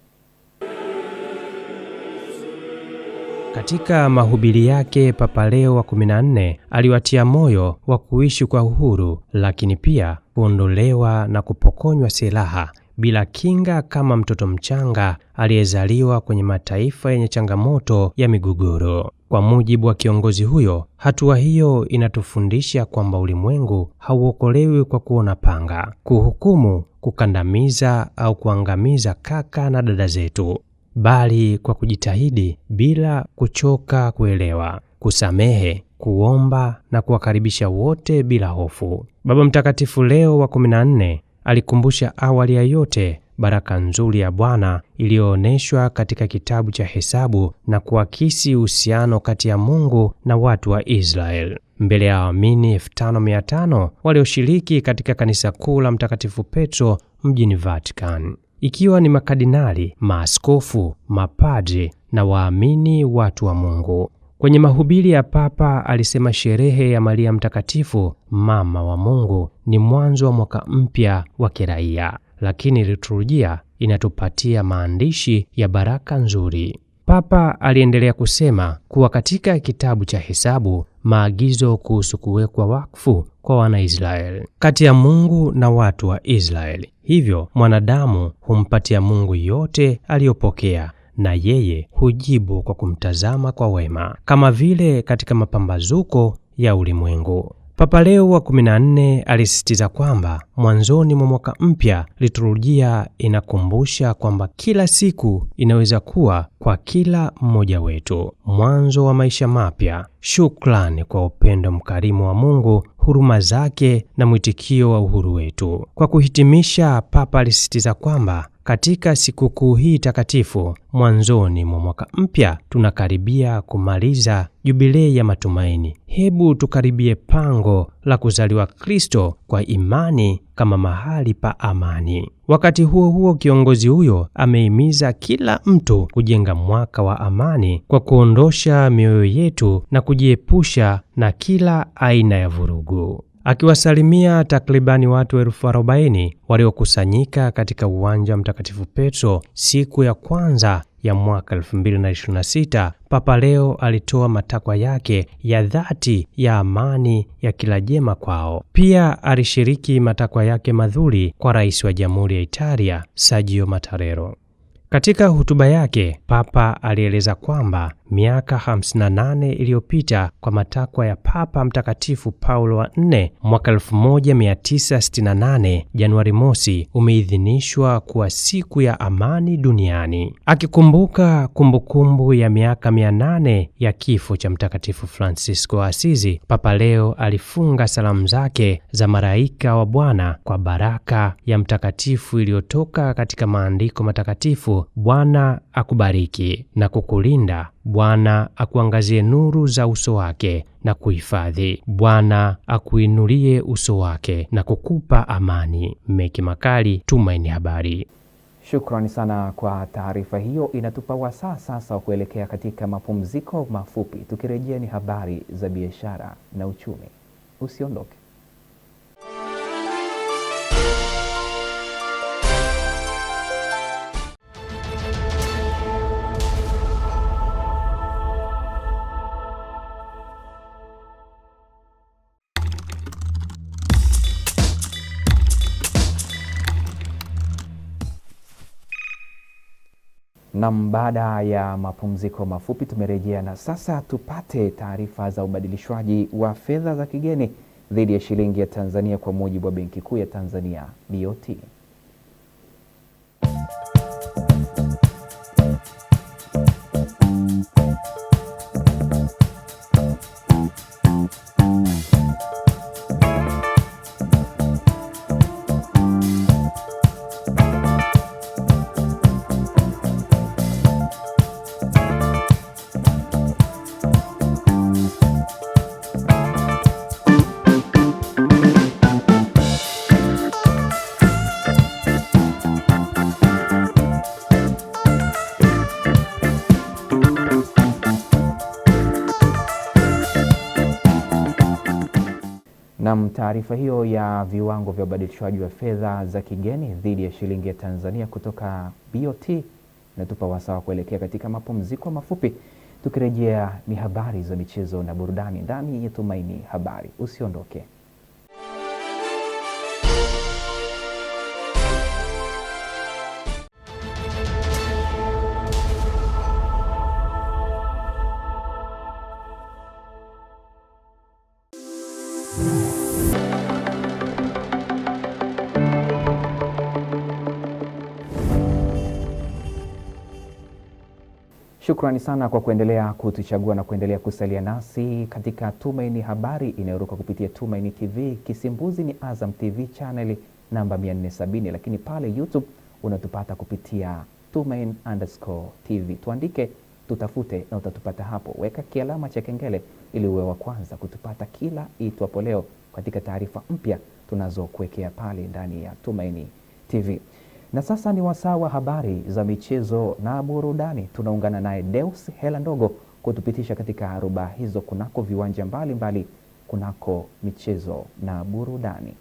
Katika mahubiri yake, Papa Leo wa 14 aliwatia moyo wa kuishi kwa uhuru, lakini pia kuondolewa na kupokonywa silaha bila kinga kama mtoto mchanga aliyezaliwa kwenye mataifa yenye changamoto ya migogoro. Kwa mujibu wa kiongozi huyo, hatua hiyo inatufundisha kwamba ulimwengu hauokolewi kwa kuona panga, kuhukumu, kukandamiza au kuangamiza kaka na dada zetu, bali kwa kujitahidi bila kuchoka kuelewa, kusamehe, kuomba na kuwakaribisha wote bila hofu. Baba Mtakatifu Leo wa 14 alikumbusha awali ya yote baraka nzuri ya Bwana iliyoonyeshwa katika kitabu cha Hesabu na kuakisi uhusiano kati ya Mungu na watu wa Israeli. Mbele ya waamini 5500 walioshiriki katika kanisa kuu la Mtakatifu Petro mjini Vatican, ikiwa ni makardinali, maaskofu, mapadri na waamini watu wa Mungu. Kwenye mahubiri ya Papa alisema sherehe ya Maria Mtakatifu mama wa Mungu ni mwanzo wa mwaka mpya wa kiraia, lakini liturujia inatupatia maandishi ya baraka nzuri. Papa aliendelea kusema kuwa katika kitabu cha Hesabu maagizo kuhusu kuwekwa wakfu kwa Wanaisraeli kati ya Mungu na watu wa Israeli. Hivyo mwanadamu humpatia Mungu yote aliyopokea, na yeye hujibu kwa kumtazama kwa wema, kama vile katika mapambazuko ya ulimwengu. Papa Leo wa 14 alisisitiza kwamba mwanzoni mwa mwaka mpya, liturujia inakumbusha kwamba kila siku inaweza kuwa kwa kila mmoja wetu mwanzo wa maisha mapya. Shukrani kwa upendo mkarimu wa Mungu, huruma zake na mwitikio wa uhuru wetu. Kwa kuhitimisha, Papa alisisitiza kwamba katika sikukuu hii takatifu, mwanzoni mwa mwaka mpya, tunakaribia kumaliza jubilei ya matumaini. Hebu tukaribie pango la kuzaliwa Kristo kwa imani kama mahali pa amani. Wakati huo huo, kiongozi huyo amehimiza kila mtu kujenga mwaka wa amani kwa kuondosha mioyo yetu na kujiepusha na kila aina ya vurugu. Akiwasalimia takribani watu 40,000 waliokusanyika katika uwanja wa Mtakatifu Petro siku ya kwanza ya mwaka 2026, Papa Leo alitoa matakwa yake ya dhati ya amani ya kila jema kwao. Pia alishiriki matakwa yake madhuri kwa Rais wa Jamhuri ya Italia, Sergio Mattarella. Katika hotuba yake, Papa alieleza kwamba miaka 58 iliyopita, kwa matakwa ya Papa Mtakatifu Paulo wa 4 mwaka 1968, Januari mosi umeidhinishwa kuwa siku ya amani duniani. Akikumbuka kumbukumbu ya miaka 800 ya kifo cha Mtakatifu Francisco wa Asizi, Papa Leo alifunga salamu zake za malaika wa Bwana kwa baraka ya mtakatifu iliyotoka katika maandiko matakatifu: Bwana akubariki na kukulinda. Bwana akuangazie nuru za uso wake na kuhifadhi. Bwana akuinulie uso wake na kukupa amani. Meki Makali, Tumaini Habari. Shukrani sana kwa taarifa hiyo. Inatupa wasaa sasa wa kuelekea katika mapumziko mafupi. Tukirejea ni habari za biashara na uchumi. Usiondoke. Na baada ya mapumziko mafupi tumerejea, na sasa tupate taarifa za ubadilishwaji wa fedha za kigeni dhidi ya shilingi ya Tanzania kwa mujibu wa Benki Kuu ya Tanzania BOT. Na taarifa hiyo ya viwango vya ubadilishwaji wa fedha za kigeni dhidi ya shilingi ya Tanzania kutoka BOT inatupa wasaa kuelekea katika mapumziko mafupi. Tukirejea ni habari za michezo na burudani ndani ya Tumaini Habari. Usiondoke. Shukrani sana kwa kuendelea kutuchagua na kuendelea kusalia nasi katika Tumaini Habari inayoruka kupitia Tumaini TV. Kisimbuzi ni Azam TV channel namba 470, lakini pale YouTube unatupata kupitia Tumain_TV. Tuandike, tutafute na utatupata hapo. Weka kialama cha kengele ili uwe wa kwanza kutupata kila itwapo leo katika taarifa mpya tunazokuwekea pale ndani ya Tumaini TV. Na sasa ni wasaa wa habari za michezo na burudani. Tunaungana naye Deus Hela Ndogo kutupitisha katika aruba hizo kunako viwanja mbalimbali kunako michezo na burudani.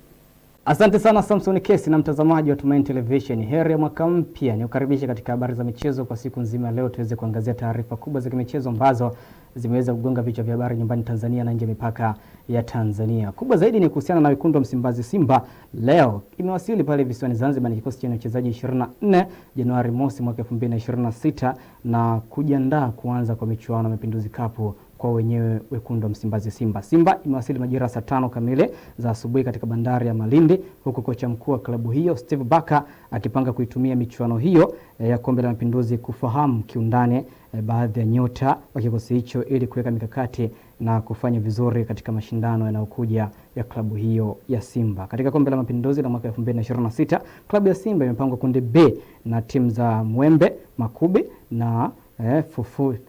Asante sana Samson Kesi na mtazamaji wa Tumaini Television. Heri ya mwaka mpya. Nikukaribisha katika habari za michezo kwa siku nzima leo. Tuweze kuangazia taarifa kubwa za michezo ambazo zimeweza kugonga vichwa vya habari nyumbani Tanzania na nje mipaka ya Tanzania. Kubwa zaidi ni kuhusiana na wekundu wa Msimbazi Simba. Leo imewasili pale visiwani Zanzibar na kikosi cha wachezaji 24 Januari mosi mwaka 2026 na kujiandaa kuanza kwa michuano ya Mapinduzi Cup kwa wenyewe wekundu wa Msimbazi Simba. Simba imewasili majira saa 5 kamili za asubuhi katika bandari ya Malindi, huku kocha mkuu wa klabu hiyo Steve Baka akipanga kuitumia michuano hiyo ya Kombe la Mapinduzi kufahamu kiundani baadhi ya nyota wa kikosi hicho ili kuweka mikakati na kufanya vizuri katika mashindano yanayokuja ya klabu hiyo ya Simba. Katika Kombe la Mapinduzi la mwaka 2026, klabu ya Simba imepangwa kundi B na timu za Mwembe, Makubi na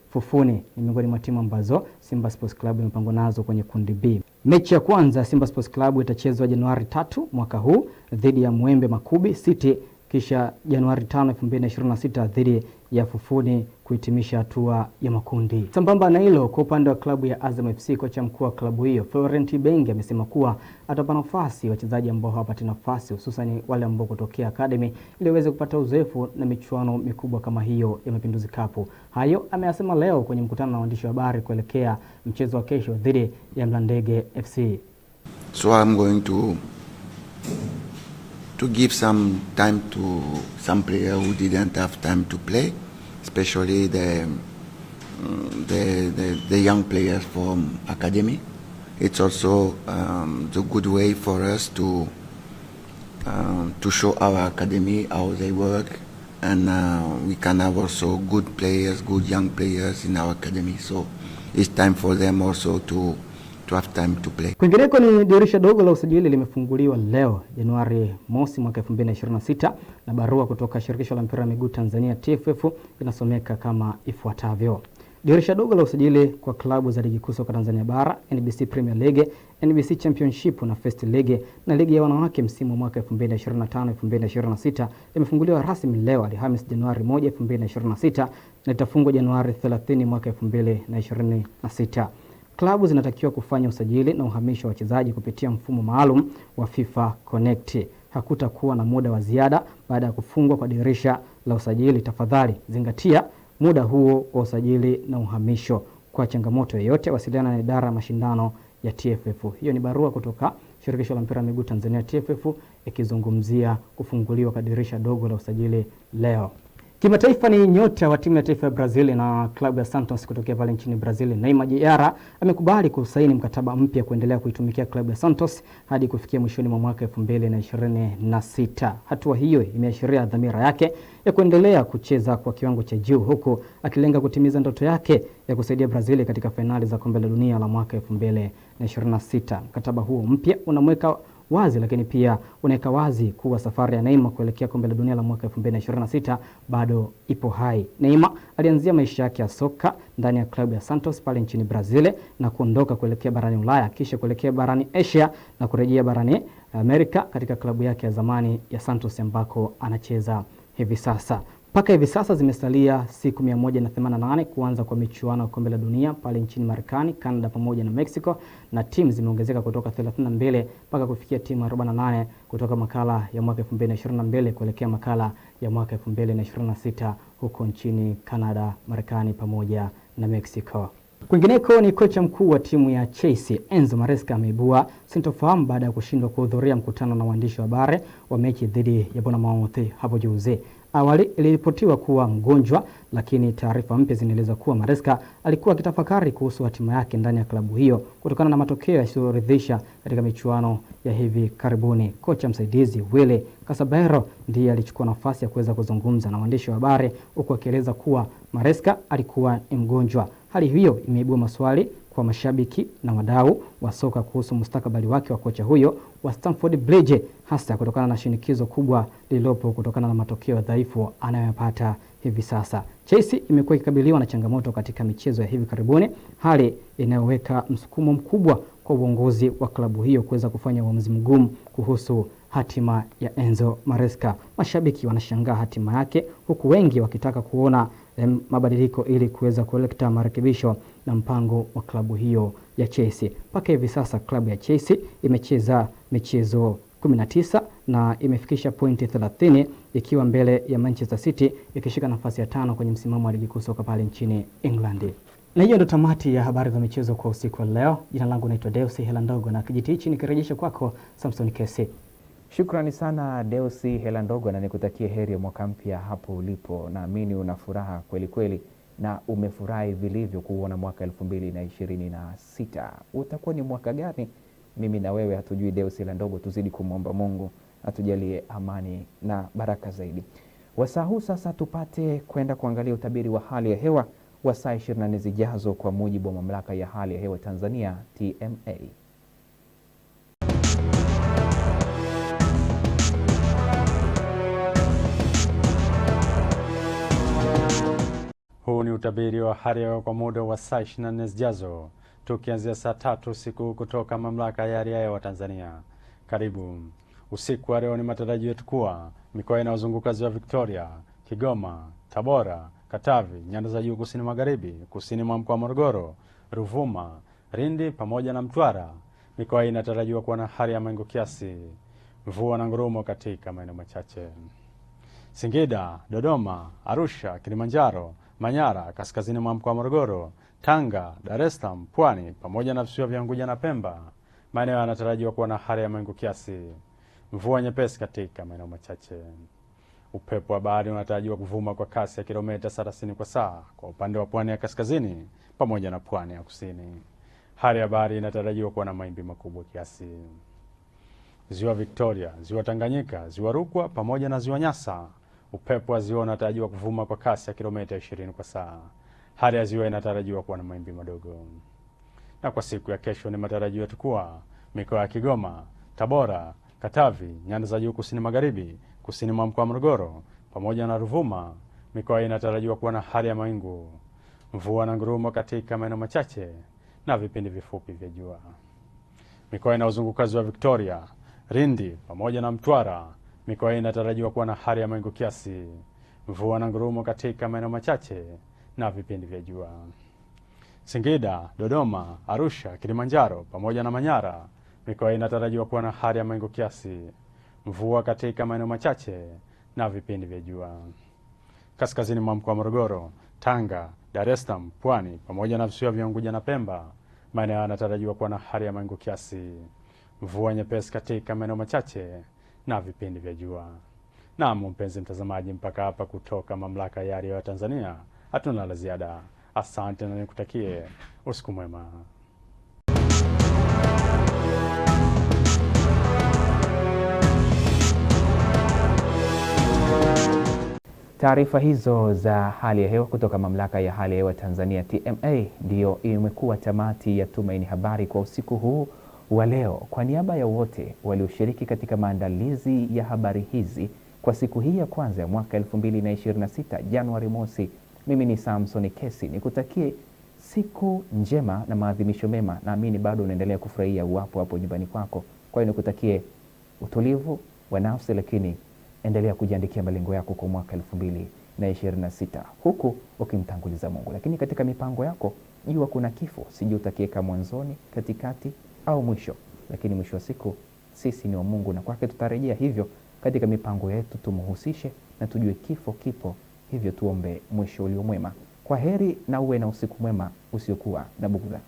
Fufuni ni miongoni mwa timu ambazo Simba Sports Club imepangwa nazo kwenye kundi B. Mechi ya kwanza Simba Sports Club itachezwa Januari 3 mwaka huu dhidi ya Mwembe Makubi City, kisha Januari 5, 2026 dhidi ya Fufuni kuhitimisha hatua ya makundi. Sambamba na hilo, kwa upande wa klabu ya Azam FC, kocha mkuu wa klabu hiyo Florent Bengi amesema kuwa atapa nafasi wachezaji ambao hawapati nafasi, hususan wale ambao kutokea academy, ili waweze kupata uzoefu na michuano mikubwa kama hiyo ya Mapinduzi Cup. Hayo ameyasema leo kwenye mkutano na waandishi wa habari kuelekea mchezo wa kesho dhidi ya Mlandege FC. So I'm going to give some time to some players who didn't have time to play, especially the young players from academy. It's also the good way for us to show our academy how they work, and we can have also good players, good young players in our academy. So it's time for them also to have time to play. Kwingineko ni dirisha dogo la usajili limefunguliwa leo Januari mosi mwaka 2026 na barua kutoka shirikisho la mpira wa miguu Tanzania TFF inasomeka kama ifuatavyo. Dirisha dogo la usajili kwa klabu za ligi kuu soka Tanzania bara, NBC Premier League, NBC Championship na First League na ligi ya wanawake msimu wa mwaka 2025-2026 limefunguliwa rasmi leo Alhamisi Januari 1, 2026 na litafungwa Januari 30 mwaka 2026. Klabu zinatakiwa kufanya usajili na uhamisho wa wachezaji kupitia mfumo maalum wa FIFA Connect. Hakutakuwa na muda wa ziada baada ya kufungwa kwa dirisha la usajili. Tafadhali zingatia muda huo wa usajili na uhamisho. Kwa changamoto yoyote, wasiliana na idara ya mashindano ya TFF. Hiyo ni barua kutoka shirikisho la mpira wa miguu Tanzania TFF ikizungumzia kufunguliwa kwa dirisha dogo la usajili leo. Kimataifa ni nyota wa timu ya taifa ya Brazil na klabu ya Santos kutokea pale nchini Brazil. Neymar Jr amekubali kusaini mkataba mpya kuendelea kuitumikia klabu ya Santos hadi kufikia mwishoni mwa mwaka 2026. Hatua hiyo imeashiria dhamira yake ya kuendelea kucheza kwa kiwango cha juu huku akilenga kutimiza ndoto yake ya kusaidia Brazil katika fainali za kombe la dunia la mwaka 2026. Mkataba huo mpya unamweka wazi lakini pia unaweka wazi kuwa safari ya Neymar kuelekea kombe la dunia la mwaka 2026 bado ipo hai. Neymar alianzia maisha yake ya soka ndani ya klabu ya Santos pale nchini Brazil na kuondoka kuelekea barani Ulaya kisha kuelekea barani Asia na kurejea barani Amerika katika klabu yake ya zamani ya Santos ambako anacheza hivi sasa. Mpaka hivi sasa zimesalia siku 188 kuanza kwa michuano ya kombe la dunia pale nchini Marekani, Canada pamoja na Mexico, na timu zimeongezeka kutoka 32 mpaka kufikia timu 48 kutoka makala ya mwaka 2022 kuelekea makala ya mwaka 2026 huko nchini Canada, Marekani pamoja na Mexico. Kwingineko ni kocha mkuu wa timu ya Chelsea Enzo Maresca ameibua sintofahamu baada ya kushindwa kuhudhuria mkutano na waandishi wa habari wa mechi dhidi ya Bournemouth hapo juzi. Awali iliripotiwa kuwa mgonjwa, lakini taarifa mpya zinaeleza kuwa Maresca alikuwa akitafakari kuhusu hatima yake ndani ya klabu hiyo kutokana na matokeo yasiyoridhisha katika michuano ya hivi karibuni. Kocha msaidizi Willy Casabero ndiye alichukua nafasi ya kuweza kuzungumza na waandishi wa habari huku akieleza kuwa Maresca alikuwa mgonjwa. Hali hiyo imeibua maswali kwa mashabiki na wadau wa soka kuhusu mustakabali wake wa kocha huyo wa Stamford Bridge, hasa kutokana na shinikizo kubwa lililopo kutokana na matokeo dhaifu anayopata hivi sasa. Chelsea imekuwa ikikabiliwa na changamoto katika michezo ya hivi karibuni, hali inayoweka msukumo mkubwa kwa uongozi wa klabu hiyo kuweza kufanya uamuzi mgumu kuhusu hatima ya Enzo Maresca. Mashabiki wanashangaa hatima yake huku wengi wakitaka kuona mabadiliko ili kuweza kuleta marekebisho na mpango wa klabu hiyo ya Chelsea. Mpaka hivi sasa klabu ya Chelsea imecheza michezo 19 na imefikisha pointi 30 ikiwa mbele ya Manchester City ikishika nafasi ya 5 kwenye msimamo wa ligi kuu soka pale nchini England. Na hiyo ndo tamati ya habari za michezo kwa usiku wa leo. Jina langu naitwa Deus Helandogo na kijiti hichi nikirejesha kwako Samson Kesi. Shukrani sana Deusi Helandogo na nikutakie heri ya mwaka mpya hapo ulipo. Naamini una furaha kweli kweli na umefurahi vilivyo kuona mwaka 2026. Utakuwa ni mwaka gani? Mimi na wewe hatujui Deusi Helandogo, tuzidi kumwomba Mungu atujalie amani na baraka zaidi. Wasaa huu sasa tupate kwenda kuangalia utabiri wa hali ya hewa wa saa 24 zijazo kwa mujibu wa mamlaka ya hali ya hewa Tanzania TMA. Huu ni utabiri wa hali ya hewa kwa muda wa saa 24 zijazo, tukianzia saa 3 usiku kutoka mamlaka ya hali ya hewa Tanzania. Karibu. Usiku wa leo ni matarajio yetu kuwa mikoa inayozunguka ziwa Victoria, Kigoma, Tabora, Katavi, nyanda za juu kusini magharibi, kusini mwa mkoa wa Morogoro, Ruvuma, Lindi pamoja na Mtwara. Mikoa hii inatarajiwa kuwa na hali ya mawingu kiasi, mvua na ngurumo katika maeneo machache. Singida, Dodoma, Arusha, Kilimanjaro, Manyara, kaskazini mwa mkoa wa Morogoro, Tanga, Dar es Salaam, Pwani pamoja na visiwa vya Unguja na Pemba. Maeneo yanatarajiwa kuwa na hali ya mawingu kiasi, mvua nyepesi katika maeneo machache. Upepo wa bahari unatarajiwa kuvuma kwa kasi ya kilomita 30 kwa saa kwa upande wa pwani ya kaskazini pamoja na pwani ya kusini. Hali ya bahari inatarajiwa kuwa na mawimbi makubwa kiasi. Ziwa Victoria, Ziwa Tanganyika, Ziwa Rukwa pamoja na Ziwa Nyasa. Upepo wa ziwa unatarajiwa kuvuma kwa kasi ya kilomita 20 kwa saa. Hali ya ziwa inatarajiwa kuwa na mawimbi madogo. Na kwa siku ya kesho ni matarajio yetu kuwa mikoa ya Kigoma, Tabora, Katavi, nyanda za juu kusini magharibi, kusini mwa mkoa wa Morogoro pamoja na Ruvuma, mikoa inatarajiwa kuwa na hali ya mawingu, mvua na ngurumo katika maeneo machache na vipindi vifupi vya jua. Mikoa inayozunguka ziwa Victoria, Lindi pamoja na Mtwara, mikoa inatarajiwa kuwa na hali ya mawingu kiasi, mvua na ngurumo katika maeneo machache na vipindi vya jua. Singida, Dodoma, Arusha, Kilimanjaro pamoja na Manyara, mikoa inatarajiwa kuwa na hali ya mawingu kiasi, mvua katika maeneo machache na vipindi vya jua. Kaskazini mwa mkoa wa Morogoro, Tanga, Dar es Salaam, Pwani pamoja na visiwa vya Unguja na Pemba, maeneo yanatarajiwa kuwa na hali ya mawingu kiasi, mvua nyepesi katika maeneo machache na vipindi vya jua. Naam, mpenzi mtazamaji, mpaka hapa kutoka Mamlaka ya Hali ya Hewa Tanzania hatuna la ziada. Asante na nikutakie usiku mwema. Taarifa hizo za hali ya hewa kutoka Mamlaka ya Hali ya Hewa Tanzania TMA ndiyo imekuwa tamati ya Tumaini Habari kwa usiku huu wa leo. Kwa niaba ya wote walioshiriki katika maandalizi ya habari hizi kwa siku hii ya kwanza ya mwaka 2026 Januari mosi, mimi ni Samson Kesi, nikutakie siku njema na maadhimisho mema. Naamini bado unaendelea kufurahia uwapo hapo nyumbani kwako. Kwa hiyo nikutakie utulivu wa nafsi, lakini endelea kujiandikia malengo yako kwa mwaka 2026 huku ukimtanguliza Mungu. Lakini katika mipango yako jua kuna kifo, sijui utakiweka mwanzoni, katikati au mwisho, lakini mwisho wa siku sisi ni wa Mungu na kwake tutarejea. Hivyo katika mipango yetu tumuhusishe na tujue kifo kipo, hivyo tuombe mwisho ulio mwema. Kwa heri na uwe na usiku mwema usiokuwa na bughudha.